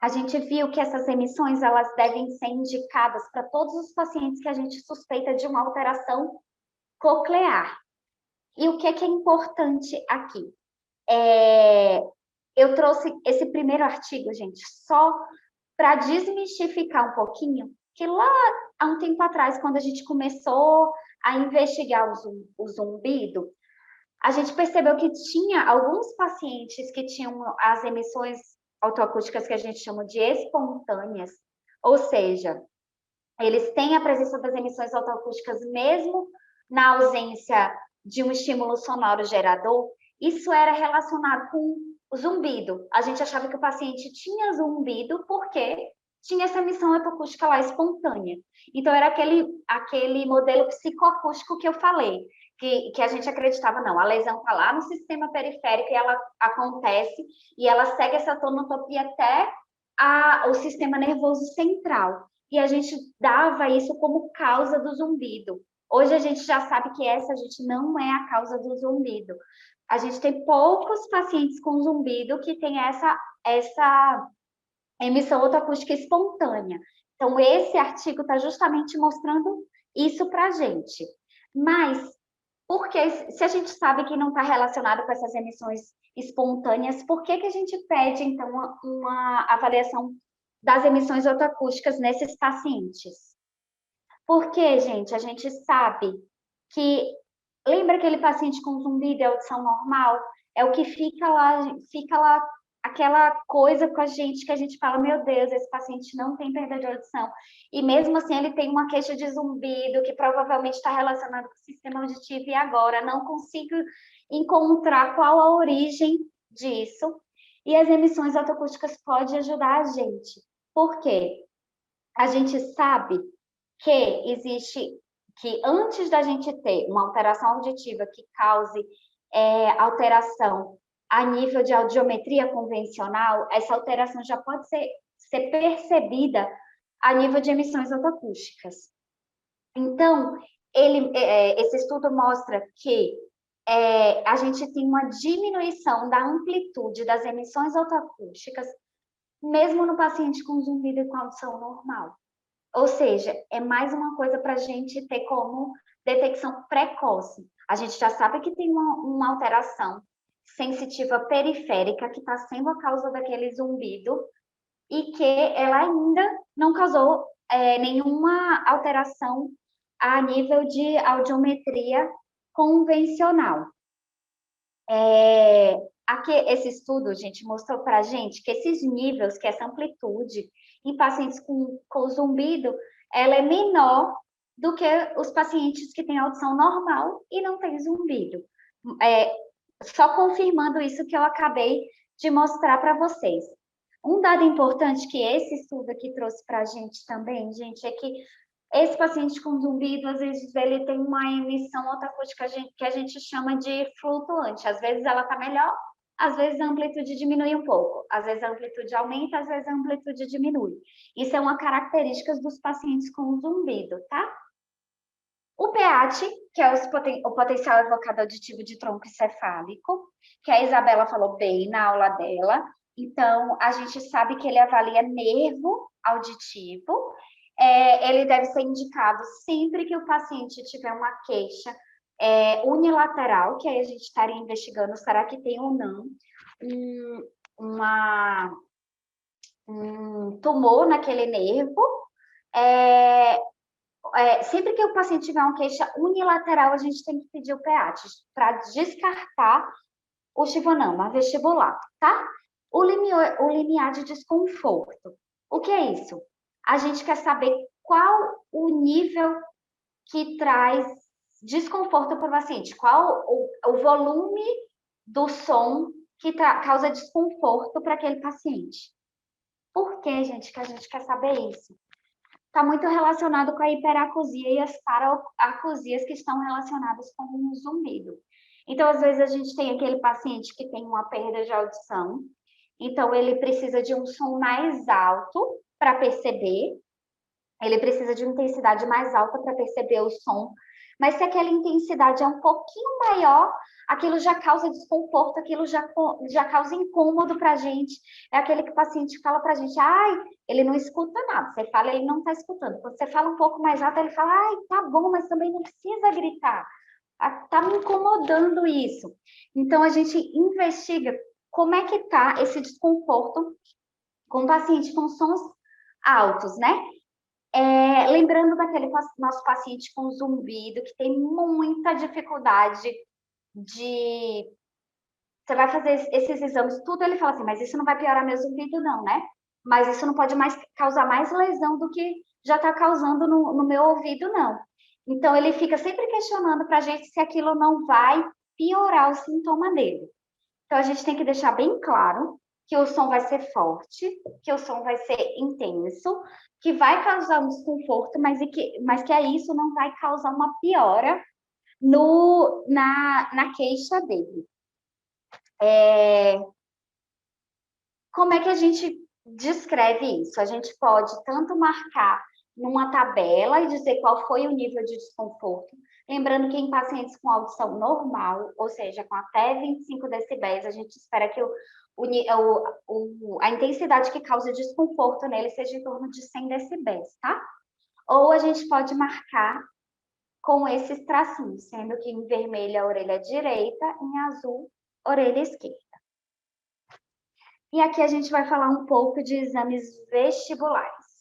a gente viu que essas emissões, elas devem ser indicadas para todos os pacientes que a gente suspeita de uma alteração coclear. E o que é importante aqui? Eu trouxe esse primeiro artigo, gente, só para desmistificar um pouquinho, que lá há um tempo atrás, quando a gente começou a investigar o zumbido, a gente percebeu que tinha alguns pacientes que tinham as emissões autoacústicas que a gente chama de espontâneas, ou seja, eles têm a presença das emissões autoacústicas mesmo na ausência de um estímulo sonoro gerador. Isso era relacionado com o zumbido. A gente achava que o paciente tinha zumbido porque tinha essa emissão autoacústica lá espontânea. Então, era aquele modelo psicoacústico que eu falei, que a gente acreditava, não, a lesão está lá no sistema periférico e ela acontece e ela segue essa tonotopia até o sistema nervoso central. E a gente dava isso como causa do zumbido. Hoje a gente já sabe que essa gente não é a causa do zumbido. A gente tem poucos pacientes com zumbido que tem essa emissão autoacústica espontânea. Então, esse artigo está justamente mostrando isso para a gente. Mas, porque se a gente sabe que não está relacionado com essas emissões espontâneas, por que a gente pede, então, uma avaliação das emissões autoacústicas nesses pacientes? Porque, gente, a gente sabe que... Lembra aquele paciente com zumbido e audição normal? É o que fica lá aquela coisa com a gente que a gente fala, meu Deus, esse paciente não tem perda de audição. E mesmo assim ele tem uma queixa de zumbido que provavelmente está relacionado com o sistema auditivo e agora não consigo encontrar qual a origem disso. E as emissões autoacústicas podem ajudar a gente. Por quê? A gente sabe que antes da gente ter uma alteração auditiva que cause alteração a nível de audiometria convencional, essa alteração já pode ser percebida a nível de emissões autoacústicas. Então, esse estudo mostra que a gente tem uma diminuição da amplitude das emissões autoacústicas, mesmo no paciente com zumbido e com audição normal. Ou seja, é mais uma coisa para a gente ter como detecção precoce. A gente já sabe que tem uma alteração sensitiva periférica que está sendo a causa daquele zumbido e que ela ainda não causou nenhuma alteração a nível de audiometria convencional. Aqui, esse estudo, gente, mostrou para a gente que esses níveis, que essa amplitude em pacientes com zumbido, ela é menor do que os pacientes que têm audição normal e não têm zumbido. Só confirmando isso que eu acabei de mostrar para vocês. Um dado importante que esse estudo aqui trouxe para a gente também, gente, é que esse paciente com zumbido, às vezes, ele tem uma emissão autoacústica que a gente chama de flutuante. Às vezes ela está melhor, às vezes a amplitude diminui um pouco, às vezes a amplitude aumenta, às vezes a amplitude diminui. Isso é uma característica dos pacientes com zumbido, tá? O PEAT, que é o potencial evocado auditivo de tronco encefálico, que a Isabela falou bem na aula dela. Então, a gente sabe que ele avalia nervo auditivo. Ele deve ser indicado sempre que o paciente tiver uma queixa unilateral, que aí a gente estaria investigando, será que tem ou não um tumor naquele nervo. Sempre que o paciente tiver uma queixa unilateral, a gente tem que pedir o PEAT para descartar o Chivanama vestibular, tá? O limiar de desconforto. O que é isso? A gente quer saber qual o nível que traz desconforto para o paciente, qual o volume do som que causa desconforto para aquele paciente. Por que, gente, que a gente quer saber isso? Está muito relacionado com a hiperacusia e as paracusias que estão relacionadas com o zumbido. Então, às vezes, a gente tem aquele paciente que tem uma perda de audição, então ele precisa de um som mais alto para perceber, ele precisa de uma intensidade mais alta para perceber o som, mas se aquela intensidade é um pouquinho maior, aquilo já causa desconforto, aquilo já causa incômodo para a gente. É aquele que o paciente fala para a gente, ai, ele não escuta nada. Você fala, ele não está escutando. Quando você fala um pouco mais alto, ele fala, ai, tá bom, mas também não precisa gritar. Tá me incomodando isso. Então, a gente investiga como é que tá esse desconforto com o paciente com sons altos, né? Lembrando daquele nosso paciente com zumbido, que tem muita dificuldade de... Você vai fazer esses exames, tudo ele fala assim, mas isso não vai piorar meu zumbido não, né? Mas isso não pode mais causar mais lesão do que já está causando no meu ouvido, não. Então, ele fica sempre questionando para a gente se aquilo não vai piorar o sintoma dele. Então, a gente tem que deixar bem claro que o som vai ser forte, que o som vai ser intenso, que vai causar um desconforto, mas que isso não vai causar uma piora na queixa dele. Como é que a gente descreve isso? A gente pode tanto marcar numa tabela e dizer qual foi o nível de desconforto, lembrando que em pacientes com audição normal, ou seja, com até 25 decibéis, a gente espera que a intensidade que causa desconforto nele seja em torno de 100 decibéis, tá? Ou a gente pode marcar com esses tracinhos, sendo que em vermelho a orelha direita, em azul, orelha esquerda. E aqui a gente vai falar um pouco de exames vestibulares.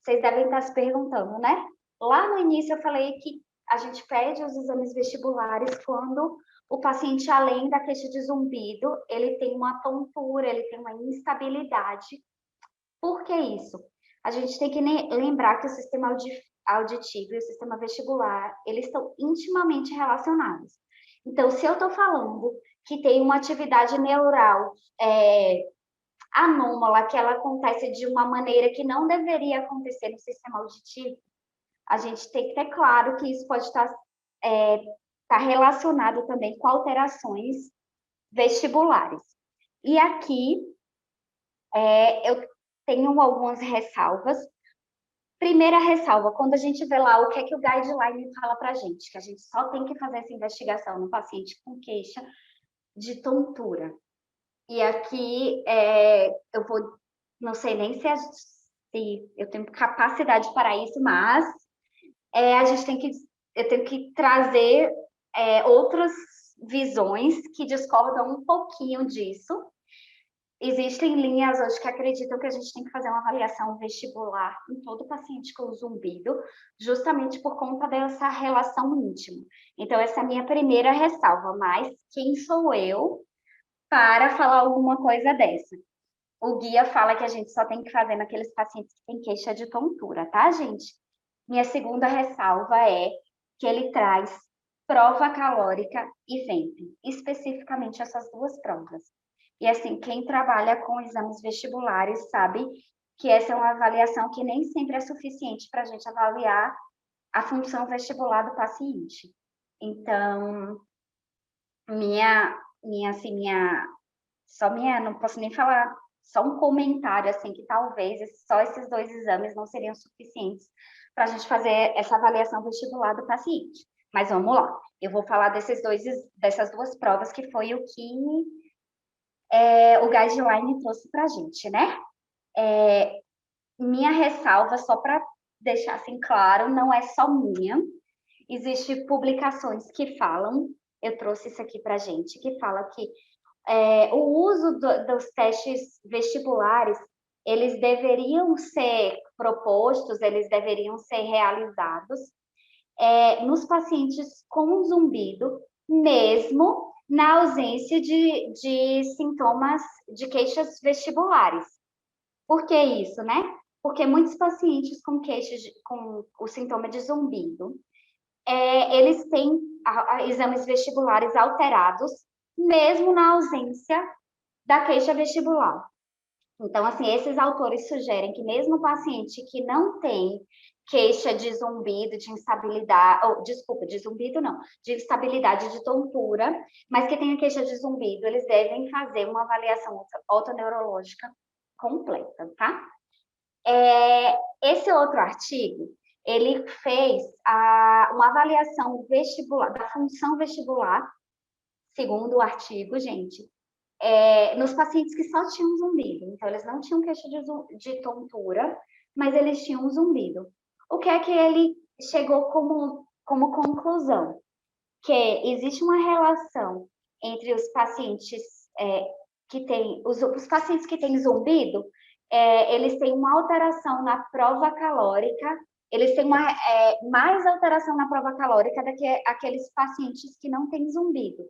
Vocês devem estar se perguntando, né? Lá no início eu falei que a gente pede os exames vestibulares quando o paciente, além da queixa de zumbido, ele tem uma tontura, ele tem uma instabilidade. Por que isso? A gente tem que lembrar que o sistema auditivo e o sistema vestibular, eles estão intimamente relacionados. Então, se eu estou falando que tem uma atividade neural anômala, que ela acontece de uma maneira que não deveria acontecer no sistema auditivo, a gente tem que ter claro que isso pode estar relacionado também com alterações vestibulares. E aqui eu tenho algumas ressalvas. Primeira ressalva, quando a gente vê lá o que é que o guideline fala para a gente, que a gente só tem que fazer essa investigação no paciente com queixa de tontura. E aqui eu vou, não sei nem se eu tenho capacidade para isso, mas eu tenho que trazer outras visões que discordam um pouquinho disso. Existem linhas hoje que acreditam que a gente tem que fazer uma avaliação vestibular em todo paciente com zumbido, justamente por conta dessa relação íntima. Então, essa é a minha primeira ressalva, mas quem sou eu para falar alguma coisa dessa? O guia fala que a gente só tem que fazer naqueles pacientes que têm queixa de tontura, tá, gente? Minha segunda ressalva é que ele traz prova calórica e VEMP, especificamente essas duas provas. E assim, quem trabalha com exames vestibulares sabe que essa é uma avaliação que nem sempre é suficiente para a gente avaliar a função vestibular do paciente. Então, minha não posso nem falar, só um comentário, assim, que talvez só esses 2 exames não seriam suficientes para a gente fazer essa avaliação vestibular do paciente. Mas vamos lá, eu vou falar dessas 2 provas que foi o que o guideline trouxe para a gente, né? Minha ressalva, só para deixar assim claro, não é só minha. Existem publicações que falam, eu trouxe isso aqui para a gente, que fala que o uso dos testes vestibulares, eles deveriam ser propostos, eles deveriam ser realizados nos pacientes com zumbido, mesmo na ausência de sintomas, de queixas vestibulares. Por que isso, né? Porque muitos pacientes com com o sintoma de zumbido, eles têm exames vestibulares alterados, mesmo na ausência da queixa vestibular. Então, assim, esses autores sugerem que mesmo o paciente que não tem queixa de zumbido, de instabilidade, desculpa, de zumbido não, de instabilidade de tontura, mas que tenha queixa de zumbido, eles devem fazer uma avaliação otoneurológica completa, tá? Esse outro artigo, ele fez uma avaliação vestibular, da função vestibular, segundo o artigo, gente, nos pacientes que só tinham zumbido. Então, eles não tinham queixa de tontura, mas eles tinham zumbido. O que é que ele chegou como conclusão? Que existe uma relação entre os pacientes que têm, os pacientes que têm zumbido, eles têm uma alteração na prova calórica, eles têm mais alteração na prova calórica do que aqueles pacientes que não têm zumbido.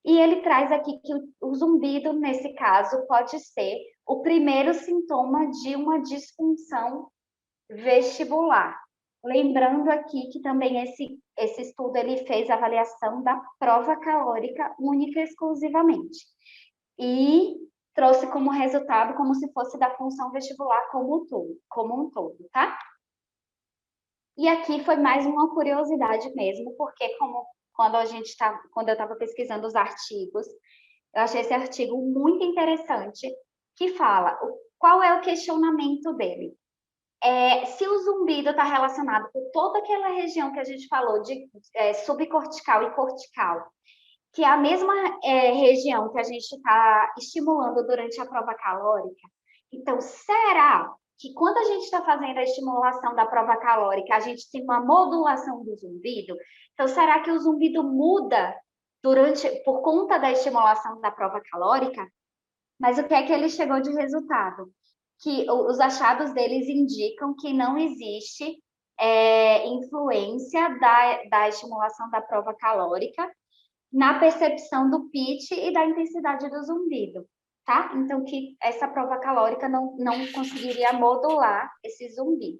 E ele traz aqui que o zumbido, nesse caso, pode ser o primeiro sintoma de uma disfunção vestibular. Lembrando aqui que também esse estudo ele fez avaliação da prova calórica única e exclusivamente. E trouxe como resultado como se fosse da função vestibular como um todo, tá? E aqui foi mais uma curiosidade mesmo, porque quando eu estava pesquisando os artigos, eu achei esse artigo muito interessante, que fala qual é o questionamento dele. Se o zumbido está relacionado com toda aquela região que a gente falou de subcortical e cortical, que é a mesma região que a gente está estimulando durante a prova calórica, então será que quando a gente está fazendo a estimulação da prova calórica, a gente tem uma modulação do zumbido? Então, será que o zumbido muda por conta da estimulação da prova calórica? Mas o que é que ele chegou de resultado? Que os achados deles indicam que não existe influência da estimulação da prova calórica na percepção do pitch e da intensidade do zumbido, tá? Então, que essa prova calórica não conseguiria modular esse zumbido.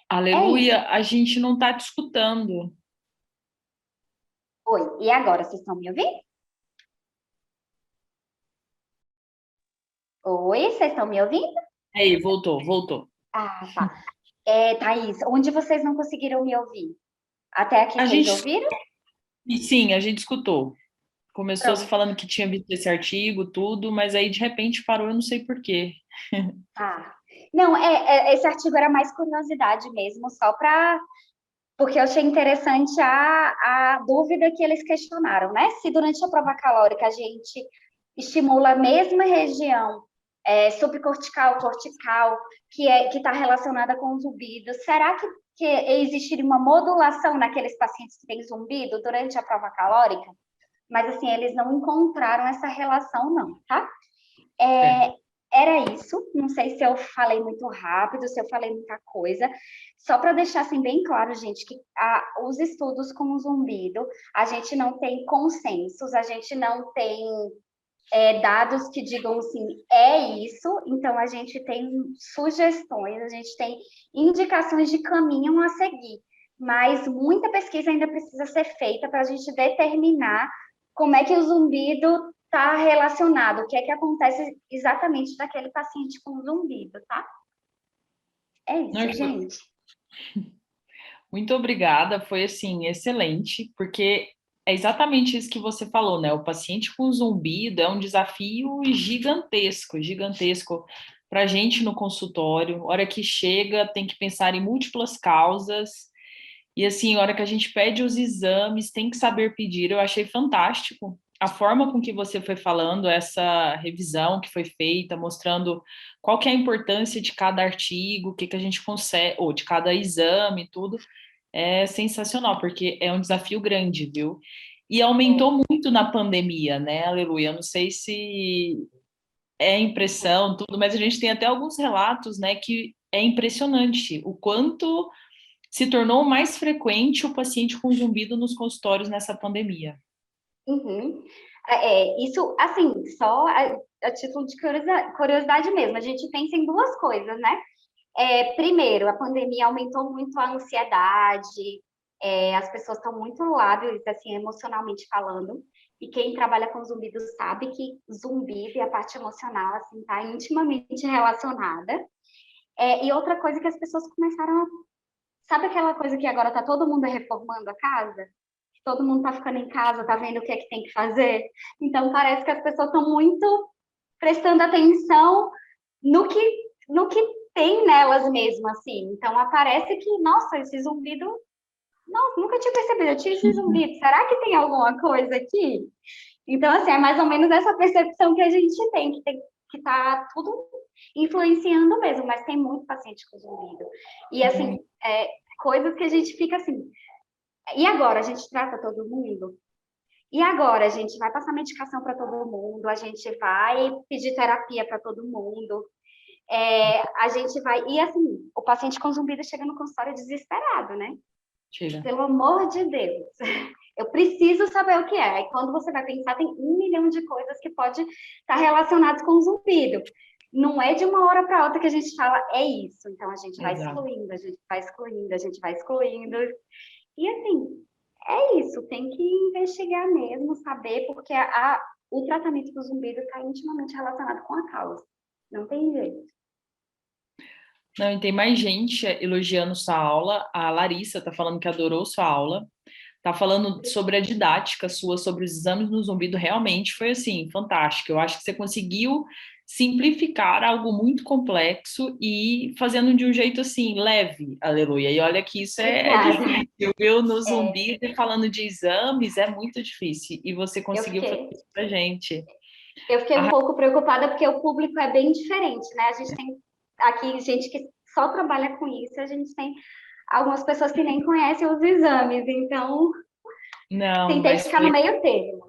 Aleluia, a gente não está te escutando. Oi, e agora, vocês estão me ouvindo? Oi, vocês estão me ouvindo? Aí, voltou. Ah, tá. Thaís, onde vocês não conseguiram me ouvir? Até aqui A vocês gente, ouviram? sim, a gente escutou. Começou se Pronto. falando que tinha visto esse artigo, tudo, mas aí de repente parou, eu não sei por quê. Ah. Não, esse artigo era mais curiosidade mesmo, porque eu achei interessante a dúvida que eles questionaram, né? Se durante a prova calórica a gente estimula a mesma região subcortical, cortical, que está relacionada com o zumbido, será que existiria uma modulação naqueles pacientes que têm zumbido durante a prova calórica? Mas, assim, eles não encontraram essa relação, não, tá? Era isso, não sei se eu falei muito rápido, se eu falei muita coisa, só para deixar assim bem claro, gente, que os estudos com o zumbido, a gente não tem consensos, a gente não tem dados que digam assim, é isso, então a gente tem sugestões, a gente tem indicações de caminho a seguir, mas muita pesquisa ainda precisa ser feita para a gente determinar como é que o zumbido está relacionado, o que é que acontece exatamente daquele paciente com zumbido, tá? É isso, gente. Muito obrigada, foi assim, excelente, porque É exatamente isso que você falou, né? O paciente com zumbido é um desafio gigantesco, gigantesco para a gente no consultório. A hora que chega, tem que pensar em múltiplas causas. E assim, a hora que a gente pede os exames, tem que saber pedir. Eu achei fantástico a forma com que você foi falando, essa revisão que foi feita, mostrando qual que é a importância de cada artigo, o que que a gente consegue, ou de cada exame, tudo. É sensacional, porque é um desafio grande, viu? E aumentou É, muito na pandemia, né? Aleluia. Eu não sei se é impressão, tudo, mas a gente tem até alguns relatos, né, que é impressionante o quanto se tornou mais frequente o paciente com zumbido nos consultórios nessa pandemia. uhum. Isso, assim, só a título de curiosidade mesmo, a gente pensa em duas coisas, né? Primeiro, a pandemia aumentou muito a ansiedade, as pessoas estão muito lábeis, assim, emocionalmente falando, e quem trabalha com zumbido sabe que zumbido e a parte emocional, assim, está intimamente relacionada. E outra coisa que as pessoas começaram a... Sabe aquela coisa que agora está todo mundo reformando a casa? Todo mundo está ficando em casa, está vendo o que é que tem que fazer? Então, parece que as pessoas estão muito prestando atenção no que, no que tem nelas mesmo, assim. Então, aparece que, nossa, esse zumbido, nossa, nunca tinha percebido, eu tinha esse zumbido, será que tem alguma coisa aqui? Então, assim, é mais ou menos essa percepção que a gente tem que tá tudo influenciando mesmo, mas tem muito paciente com zumbido. E, assim, coisas que a gente fica assim, e agora? A gente trata todo mundo? E agora, a gente vai passar medicação para todo mundo, a gente vai pedir terapia para todo mundo, a gente vai. E assim, o paciente com zumbido chega no consultório desesperado, né? Tira. Pelo amor de Deus, eu preciso saber o que é. Aí quando você vai pensar, tem 1 milhão de coisas que pode estar relacionadas com o zumbido. Não é de uma hora para outra que a gente fala, é isso. Então a gente vai Exato. excluindo, a gente vai excluindo, a gente vai excluindo. E assim, é isso, tem que investigar mesmo, saber, porque o tratamento do zumbido está intimamente relacionado com a causa. Não tem jeito. Não, e tem mais gente elogiando sua aula. A Larissa está falando que adorou sua aula. Tá falando sobre a didática sua, sobre os exames no zumbido, realmente foi assim, fantástico. Eu acho que você conseguiu simplificar algo muito complexo e fazendo de um jeito assim, leve, aleluia. E olha que isso é Obrigada. difícil, viu? No É, zumbido e falando de exames é muito difícil. E você eu conseguiu fazer fiquei, isso pra gente. eu fiquei um Ah, pouco preocupada porque o público é bem diferente, né? A gente tem aqui gente que só trabalha com isso, a gente tem algumas pessoas que nem conhecem os exames, então não, tentei mas ficar no foi meio termo.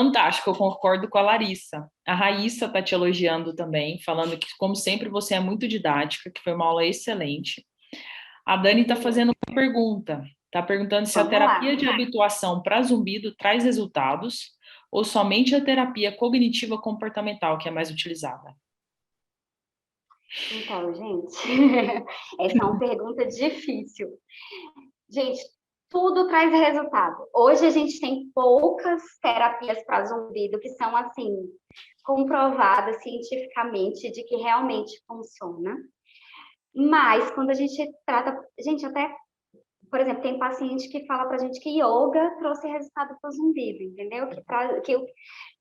fantástico, eu concordo com a Larissa. A Raíssa está te elogiando também, falando que, como sempre, você é muito didática, que foi uma aula excelente. A Dani está fazendo uma pergunta. Está perguntando se a Vamos terapia lá. de habituação para zumbido traz resultados ou somente a terapia cognitiva comportamental que é mais utilizada. Então, gente, essa é uma pergunta difícil. Gente, tudo traz resultado. Hoje a gente tem poucas terapias para zumbido que são assim comprovadas cientificamente de que realmente funciona. Mas quando a gente trata, gente, até, por exemplo, tem paciente que fala pra gente que yoga trouxe resultado para o zumbido, entendeu? Que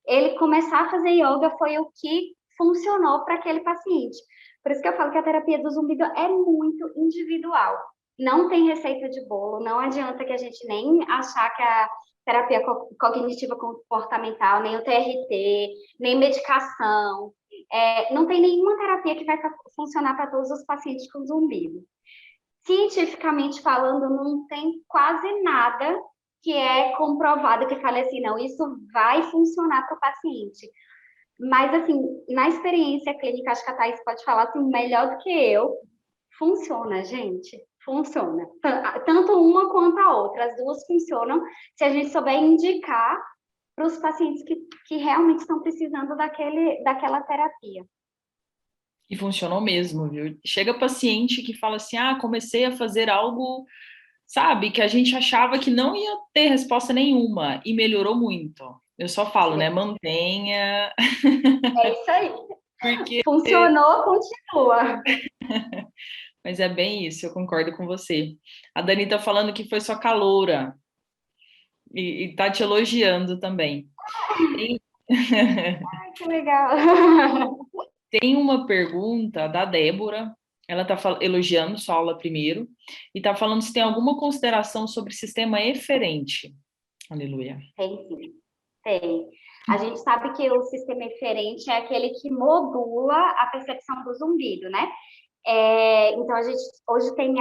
ele começar a fazer yoga foi o que funcionou para aquele paciente. Por isso que eu falo que a terapia do zumbido é muito individual. Não tem receita de bolo, não adianta que a gente nem achar que a terapia cognitiva comportamental, nem o TRT, nem medicação, não tem nenhuma terapia que vai funcionar para todos os pacientes com zumbido. Cientificamente falando, não tem quase nada que é comprovado que fale assim, não, isso vai funcionar para o paciente. Mas, assim, na experiência clínica, acho que a Thais pode falar assim, melhor do que eu, funciona, gente. Funciona. Tanto uma quanto a outra. As duas funcionam se a gente souber indicar para os pacientes que realmente estão precisando daquela terapia. E funcionou mesmo, viu? Chega paciente que fala assim: ah, comecei a fazer algo, sabe, que a gente achava que não ia ter resposta nenhuma e melhorou muito. Eu só falo, né? Mantenha, É isso aí. porque. Funcionou, continua. Mas é bem isso, eu concordo com você. A Dani tá falando que foi sua caloura. E tá te elogiando também. Tem, Ai, que legal. tem uma pergunta da Débora, ela está elogiando sua aula primeiro, e está falando se tem alguma consideração sobre sistema eferente. Aleluia. Tem sim, tem. A gente sabe que o sistema eferente é aquele que modula a percepção do zumbido, né? Então, a gente hoje tem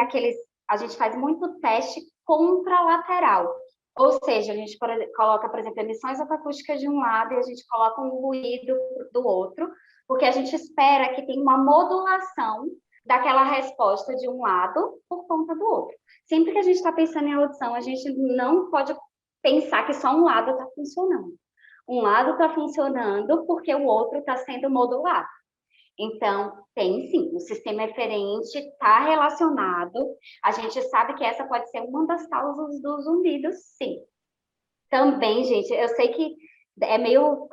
a gente faz muito teste contralateral. Ou seja, a gente coloca, por exemplo, emissões acústicas de um lado e a gente coloca um ruído do outro, porque a gente espera que tenha uma modulação daquela resposta de um lado por conta do outro. Sempre que a gente está pensando em audição, a gente não pode pensar que só um lado está funcionando. Um lado está funcionando porque o outro está sendo modulado. Então, tem sim, o sistema eferente está relacionado. A gente sabe que essa pode ser uma das causas do zumbido, sim. Também, gente, eu sei que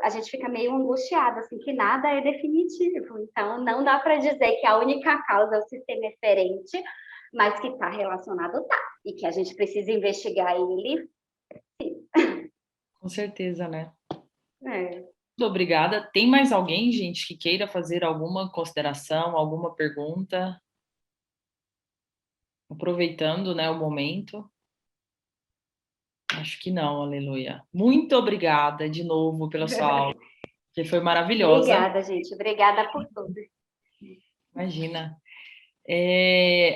a gente fica meio angustiado, assim, que nada é definitivo. Então, não dá para dizer que a única causa é o sistema eferente, mas que está relacionado, tá. E que a gente precisa investigar ele, sim. Com certeza, né? É. Muito obrigada. Tem mais alguém, gente, que queira fazer alguma consideração, alguma pergunta? Aproveitando, né, o momento. Acho que não, aleluia. Muito obrigada de novo pela sua aula, que foi maravilhosa. Obrigada, gente. Obrigada por tudo. Imagina.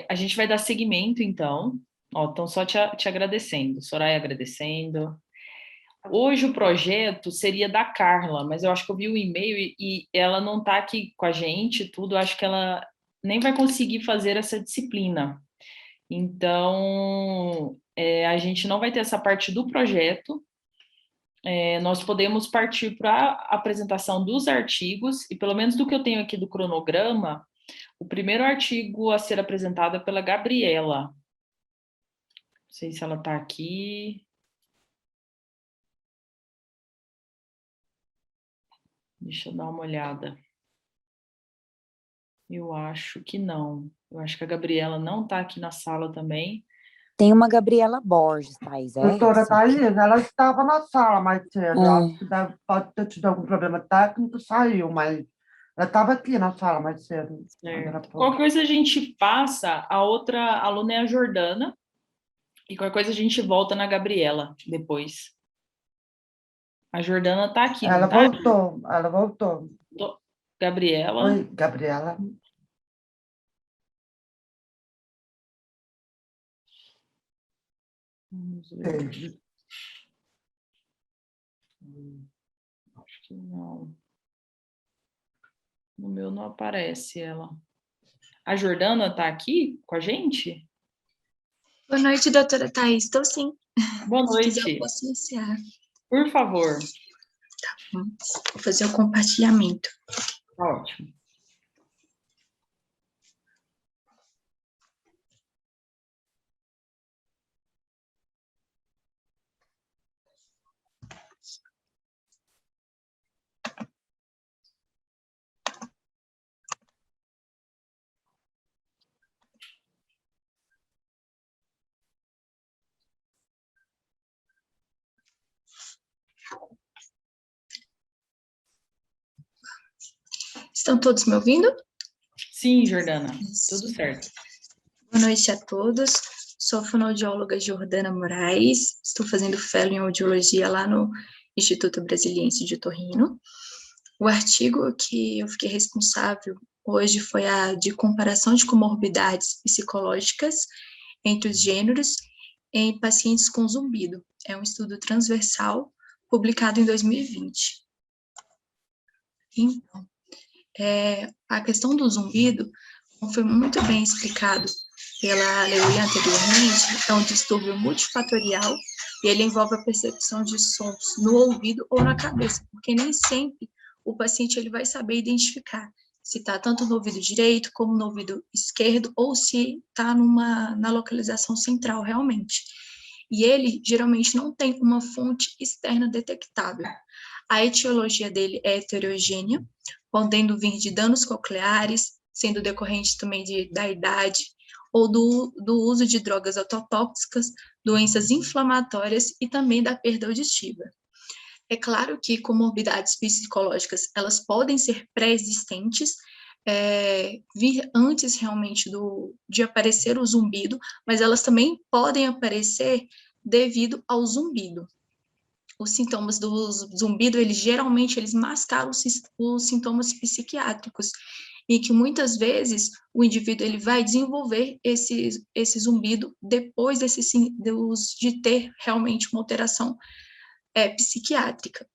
A gente vai dar seguimento, então. Ó, estão só te agradecendo. Soraya agradecendo. Hoje o projeto seria da Carla, mas eu acho que eu vi o e-mail e ela não está aqui com a gente, tudo. Acho que ela nem vai conseguir fazer essa disciplina. Então, a gente não vai ter essa parte do projeto. Nós podemos partir para a apresentação dos artigos, e pelo menos do que eu tenho aqui do cronograma, o primeiro artigo a ser apresentado é pela Gabriela. Não sei se ela está aqui. Deixa eu dar uma olhada. Eu acho que não. Eu acho que a Gabriela não está aqui na sala também. Tem uma Gabriela Borges, Thaís. Doutora Thaís, ela estava na sala mais cedo. Acho que pode ter tido algum problema técnico, saiu, mas ela estava aqui na sala mais cedo. Qualquer coisa a gente passa, a outra aluna é a Jordana, e qualquer coisa a gente volta na Gabriela depois. A Jordana está aqui, ela não tá? voltou, ela voltou. Gabriela. Oi, Gabriela. Vamos ver. Acho que não. No meu não aparece ela. A Jordana está aqui com a gente? Boa noite, doutora Thaís. Estou sim. Boa noite. Se quiser, eu posso iniciar. Por favor. Tá bom. Vou fazer o compartilhamento. Ótimo. Estão todos me ouvindo? Sim, Jordana. Tudo certo. Boa noite a todos. Sou a fonoaudióloga Jordana Moraes. Estou fazendo fellow em audiologia lá no Instituto Brasiliense de Torrino. O artigo que eu fiquei responsável hoje foi a de comparação de comorbidades psicológicas entre os gêneros em pacientes com zumbido. É um estudo transversal publicado em 2020. Então, a questão do zumbido, como foi muito bem explicado pela Aleluia anteriormente, é um distúrbio multifatorial e ele envolve a percepção de sons no ouvido ou na cabeça, porque nem sempre o paciente ele vai saber identificar se está tanto no ouvido direito como no ouvido esquerdo ou se está na localização central realmente. E ele geralmente não tem uma fonte externa detectável. A etiologia dele é heterogênea, podendo vir de danos cocleares, sendo decorrente também da idade ou do uso de drogas ototóxicas, doenças inflamatórias e também da perda auditiva. É claro que comorbidades psicológicas, elas podem ser pré-existentes, vir antes realmente de aparecer o zumbido, mas elas também podem aparecer devido ao zumbido. Os sintomas do zumbido, eles mascaram os sintomas psiquiátricos, e que muitas vezes o indivíduo ele vai desenvolver esse zumbido depois de ter realmente uma alteração psiquiátrica.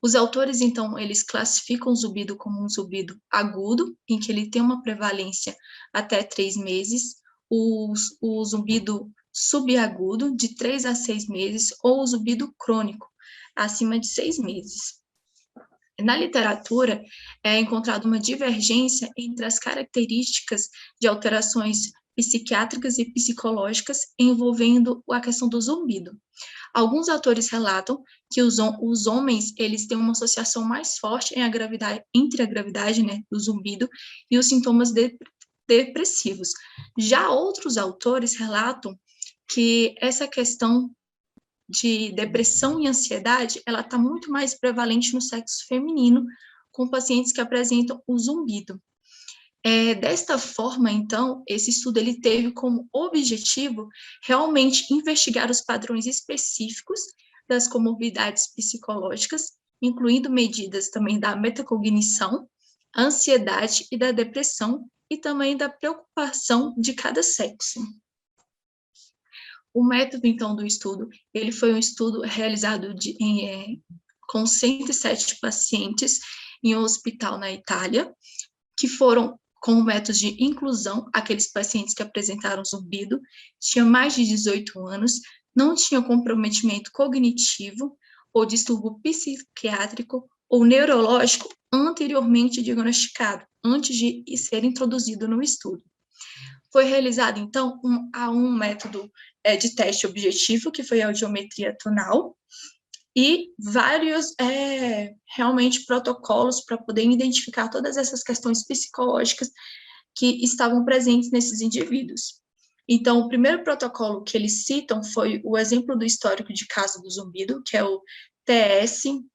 Os autores, então, eles classificam o zumbido como um zumbido agudo, em que ele tem uma prevalência até 3 meses, o zumbido subagudo, de 3 a 6 meses, ou o zumbido crônico, acima de 6 meses. Na literatura, é encontrada uma divergência entre as características de alterações psiquiátricas e psicológicas envolvendo a questão do zumbido. Alguns autores relatam que os homens eles têm uma associação mais forte entre a gravidade, né, do zumbido e os sintomas depressivos. Já outros autores relatam que essa questão de depressão e ansiedade, ela está muito mais prevalente no sexo feminino, com pacientes que apresentam o zumbido. Desta forma, então, esse estudo ele teve como objetivo realmente investigar os padrões específicos das comorbidades psicológicas, incluindo medidas também da metacognição, ansiedade e da depressão, e também da preocupação de cada sexo. O método, então, do estudo, ele foi um estudo realizado com 107 pacientes em um hospital na Itália, que foram com métodos de inclusão, aqueles pacientes que apresentaram zumbido, tinham mais de 18 anos, não tinham comprometimento cognitivo ou distúrbio psiquiátrico ou neurológico anteriormente diagnosticado, antes de ser introduzido no estudo. Foi realizado, então, um método de teste objetivo, que foi a audiometria tonal, e vários, realmente, protocolos para poder identificar todas essas questões psicológicas que estavam presentes nesses indivíduos. Então, o primeiro protocolo que eles citam foi o exemplo do histórico de caso do zumbido, que é o TSCH,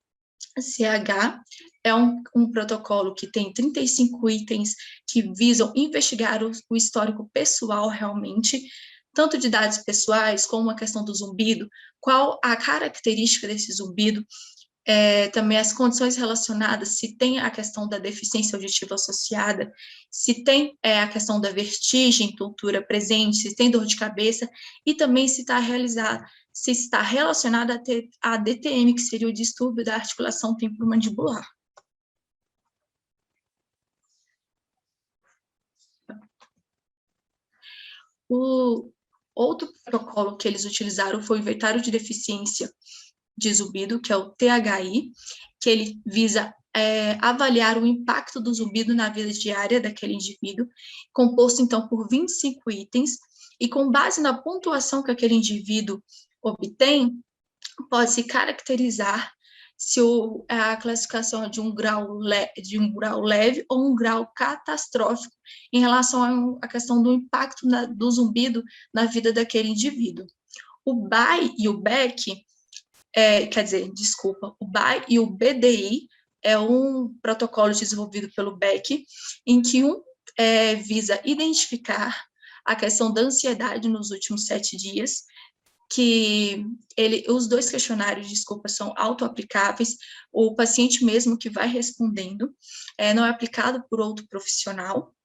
é um protocolo que tem 35 itens que visam investigar o histórico pessoal realmente, tanto de dados pessoais, como a questão do zumbido, qual a característica desse zumbido, também as condições relacionadas, se tem a questão da deficiência auditiva associada, se tem a questão da vertigem, tontura presente, se tem dor de cabeça, e também se está relacionada a DTM, que seria o distúrbio da articulação temporomandibular. O outro protocolo que eles utilizaram foi o inventário de deficiência de zumbido, que é o THI, que ele visa avaliar o impacto do zumbido na vida diária daquele indivíduo, composto, então, por 25 itens, e com base na pontuação que aquele indivíduo obtém, pode-se caracterizar se a classificação é de um grau leve ou um grau catastrófico em relação à questão do impacto do zumbido na vida daquele indivíduo. O BAI e o BEC, o BAI e o BDI é um protocolo desenvolvido pelo BEC, em que visa identificar a questão da ansiedade nos últimos 7 dias, que os 2 questionários, são auto-aplicáveis, o paciente mesmo que vai respondendo, não é aplicado por outro profissional,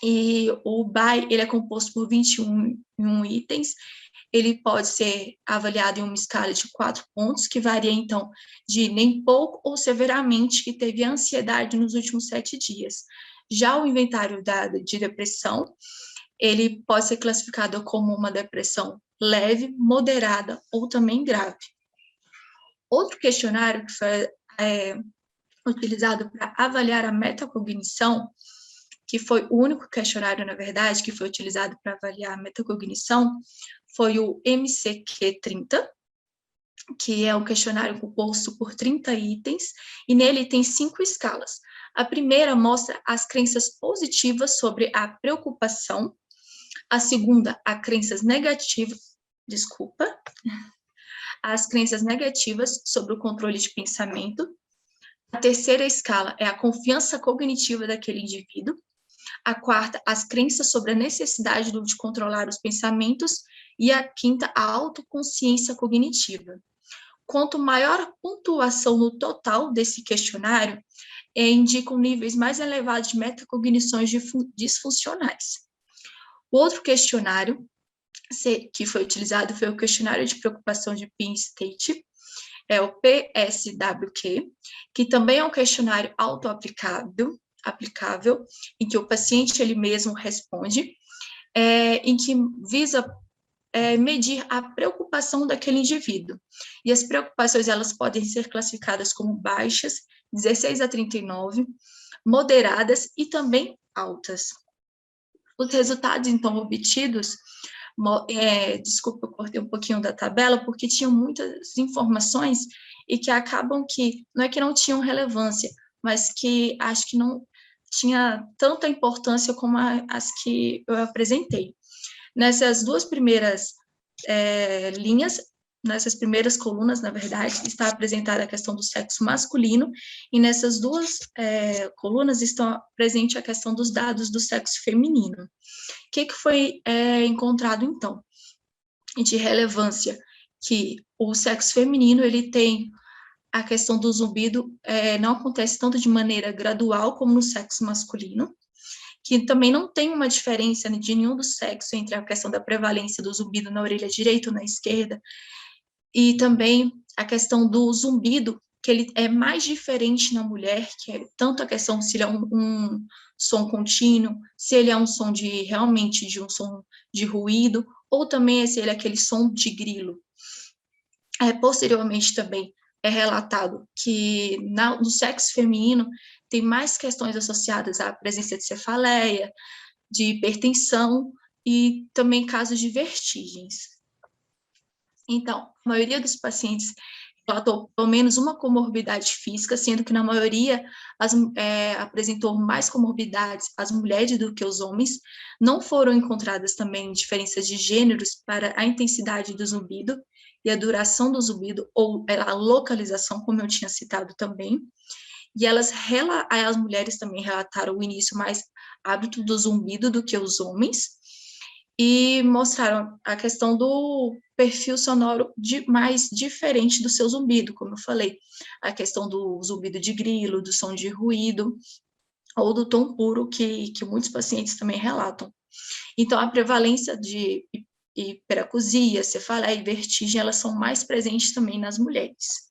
e o BAI, ele é composto por 21 itens, ele pode ser avaliado em uma escala de 4 pontos, que varia, então, de nem pouco ou severamente que teve ansiedade nos últimos 7 dias. Já o inventário de depressão, ele pode ser classificado como uma depressão leve, moderada ou também grave. Outro questionário que foi utilizado para avaliar a metacognição, que foi o único questionário, na verdade, que foi utilizado para avaliar a metacognição, foi o MCQ-30, que é um questionário composto por 30 itens, e nele tem 5 escalas. A primeira mostra as crenças positivas sobre a preocupação, A segunda, as crenças negativas sobre o controle de pensamento. A terceira escala é a confiança cognitiva daquele indivíduo. A quarta, as crenças sobre a necessidade de controlar os pensamentos. E a quinta, a autoconsciência cognitiva. Quanto maior a pontuação no total desse questionário, indicam níveis mais elevados de metacognições disfuncionais. O outro questionário que foi utilizado foi o questionário de preocupação de Penn State, é o PSWQ, que também é um questionário autoaplicável, em que o paciente ele mesmo responde, em que visa medir a preocupação daquele indivíduo. E as preocupações elas podem ser classificadas como baixas, 16 a 39, moderadas e também altas. Os resultados, então, obtidos, desculpa, eu cortei um pouquinho da tabela, porque tinham muitas informações e que acabam que, não é que não tinham relevância, mas que acho que não tinha tanta importância como as que eu apresentei. Nessas duas primeiras linhas, nessas primeiras colunas, na verdade, está apresentada a questão do sexo masculino, e nessas duas colunas estão presente a questão dos dados do sexo feminino. O que foi encontrado, então, de relevância? Que o sexo feminino, ele tem a questão do zumbido, não acontece tanto de maneira gradual como no sexo masculino, que também não tem uma diferença de nenhum do sexo entre a questão da prevalência do zumbido na orelha direita ou na esquerda, e também a questão do zumbido, que ele é mais diferente na mulher, que é tanto a questão se ele é um som contínuo, se ele é um som realmente de um som de ruído, ou também se ele é aquele som de grilo. Posteriormente também é relatado que no sexo feminino tem mais questões associadas à presença de cefaleia, de hipertensão e também casos de vertigens. Então, a maioria dos pacientes relatou pelo menos uma comorbidade física, sendo que na maioria apresentou mais comorbidades as mulheres do que os homens. Não foram encontradas também diferenças de gêneros para a intensidade do zumbido e a duração do zumbido, ou a localização, como eu tinha citado também. E as mulheres também relataram o início mais hábito do zumbido do que os homens, e mostraram a questão do perfil sonoro mais diferente do seu zumbido, como eu falei, a questão do zumbido de grilo, do som de ruído, ou do tom puro, que muitos pacientes também relatam. Então, a prevalência de hiperacusia, cefaleia e vertigem, elas são mais presentes também nas mulheres.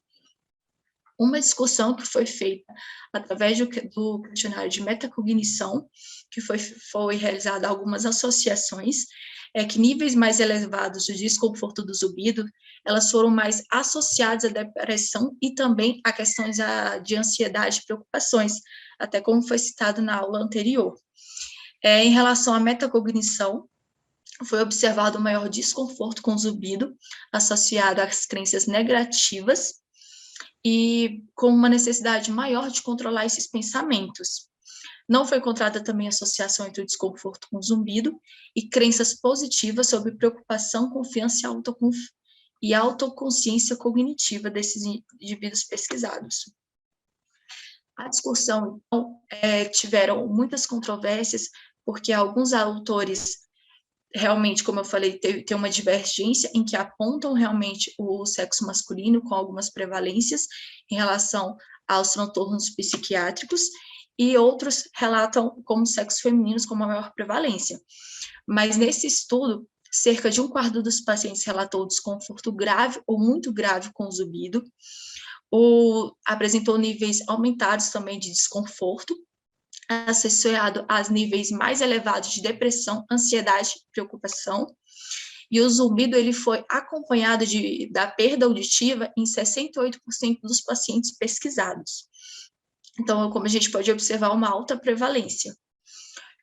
Uma discussão que foi feita através do questionário de metacognição, que foi realizada algumas associações, é que níveis mais elevados de desconforto do zumbido, elas foram mais associadas à depressão e também a questões de ansiedade e preocupações, até como foi citado na aula anterior. Em relação à metacognição, foi observado um maior desconforto com o zumbido, associado às crenças negativas, e com uma necessidade maior de controlar esses pensamentos. Não foi encontrada também associação entre o desconforto com o zumbido e crenças positivas sobre preocupação, confiança e autoconsciência cognitiva desses indivíduos pesquisados. A discussão, então, tiveram muitas controvérsias, porque alguns autores realmente, como eu falei, tem uma divergência em que apontam realmente o sexo masculino com algumas prevalências em relação aos transtornos psiquiátricos, e outros relatam como sexo femininos com uma maior prevalência. Mas nesse estudo, cerca de 1/4 dos pacientes relatou desconforto grave ou muito grave com o zumbido, apresentou níveis aumentados também de desconforto, associado a níveis mais elevados de depressão, ansiedade e preocupação, e o zumbido ele foi acompanhado da perda auditiva em 68% dos pacientes pesquisados. Então, como a gente pode observar, uma alta prevalência.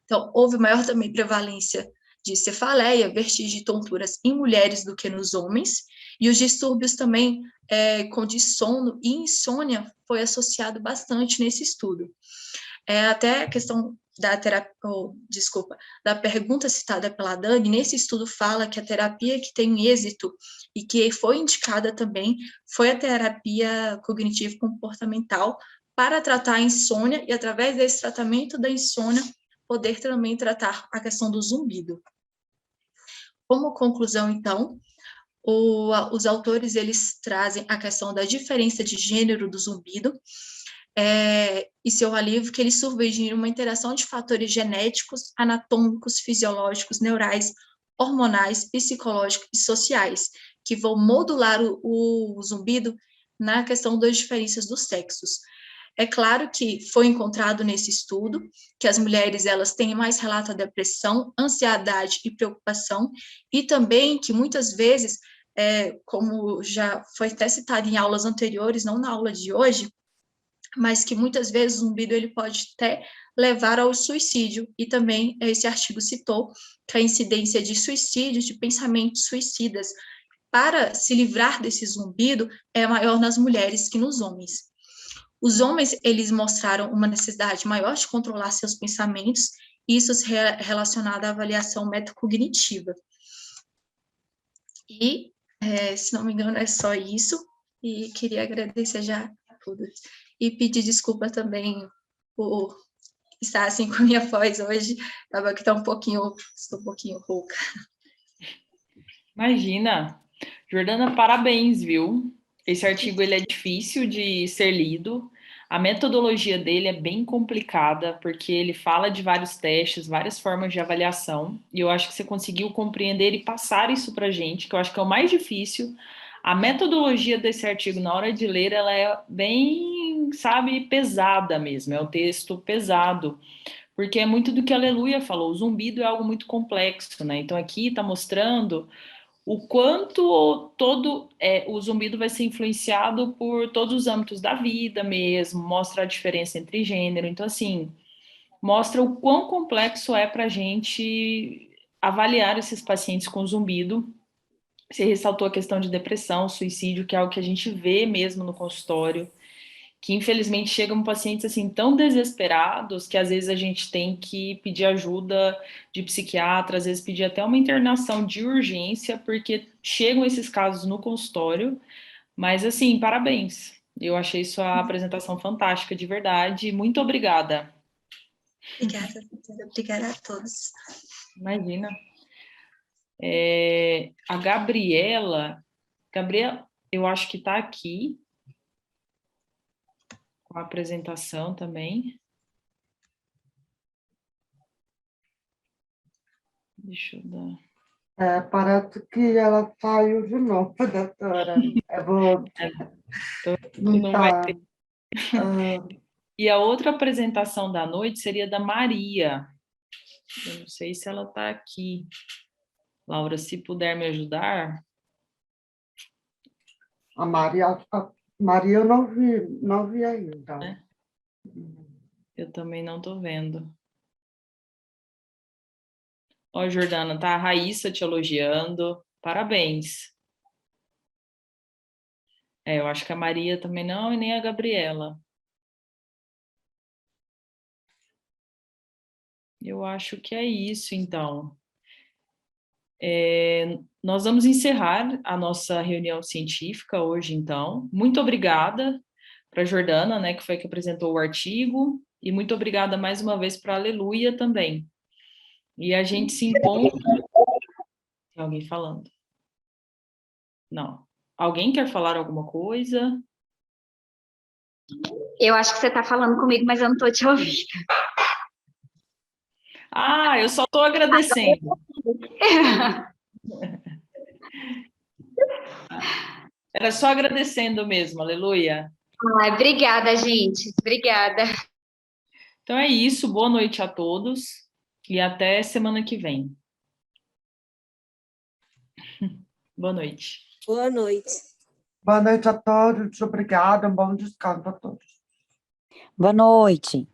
Então, houve maior também prevalência de cefaleia, vertigem e tonturas em mulheres do que nos homens, e os distúrbios também de sono e insônia foi associado bastante nesse estudo. Até a questão da terapia, desculpa, da pergunta citada pela Dani, nesse estudo fala que a terapia que tem êxito e que foi indicada também foi a terapia cognitivo-comportamental para tratar a insônia e, através desse tratamento da insônia, poder também tratar a questão do zumbido. Como conclusão, então, os autores, eles trazem a questão da diferença de gênero do zumbido, e seu alívio que eles surgiram uma interação de fatores genéticos, anatômicos, fisiológicos, neurais, hormonais, psicológicos e sociais, que vão modular o zumbido na questão das diferenças dos sexos. É claro que foi encontrado nesse estudo que as mulheres, elas têm mais relato de depressão, ansiedade e preocupação, e também que muitas vezes, como já foi até citado em aulas anteriores, não na aula de hoje, mas que muitas vezes o zumbido ele pode até levar ao suicídio, e também esse artigo citou que a incidência de suicídios, de pensamentos suicidas, para se livrar desse zumbido, é maior nas mulheres que nos homens. Os homens, eles mostraram uma necessidade maior de controlar seus pensamentos, isso relacionado à avaliação metacognitiva. E, se não me engano, é só isso, e queria agradecer já a todos. E pedir desculpa também por estar assim com a minha voz hoje, estava aqui, estou um pouquinho rouca. Imagina. Jordana, parabéns, viu? Esse artigo ele é difícil de ser lido. A metodologia dele é bem complicada, porque ele fala de vários testes, várias formas de avaliação, e eu acho que você conseguiu compreender e passar isso para a gente, que eu acho que é o mais difícil. A metodologia desse artigo, na hora de ler, ela é bem, sabe, pesada mesmo, é um texto pesado, porque é muito do que a Aleluia falou, o zumbido é algo muito complexo, né? Então aqui está mostrando o quanto o zumbido vai ser influenciado por todos os âmbitos da vida mesmo, mostra a diferença entre gênero, então assim, mostra o quão complexo é para a gente avaliar esses pacientes com zumbido. Você ressaltou a questão de depressão, suicídio, que é algo que a gente vê mesmo no consultório, que infelizmente chegam pacientes assim tão desesperados que às vezes a gente tem que pedir ajuda de psiquiatra, às vezes pedir até uma internação de urgência, porque chegam esses casos no consultório, mas assim, parabéns. Eu achei sua apresentação fantástica, de verdade. Muito obrigada. Obrigada a todos. Imagina. A Gabriela, eu acho que está aqui com a apresentação também. Deixa eu dar. Parece que ela saiu de novo, doutora. Eu vou Não vai tentar. ter. E a outra apresentação da noite seria da Maria. Eu não sei se ela está aqui. Laura, se puder me ajudar. A Maria eu não vi ainda. Eu também não estou vendo. Ó, Jordana, tá a Raíssa te elogiando. Parabéns. Eu acho que a Maria também não, e nem a Gabriela. Eu acho que é isso, então. Nós vamos encerrar a nossa reunião científica hoje, então. Muito obrigada para a Jordana, né, que foi que apresentou o artigo, e muito obrigada mais uma vez para a Aleluia também. E a gente se encontra... Tem alguém falando? Não. Alguém quer falar alguma coisa? Eu acho que você está falando comigo, mas eu não estou te ouvindo. Ah, eu só estou agradecendo. Era só agradecendo mesmo, Aleluia. Ai, obrigada, gente. Obrigada. Então é isso, boa noite a todos e até semana que vem. Boa noite. Boa noite. Boa noite a todos, obrigada, um bom descanso a todos. Boa noite.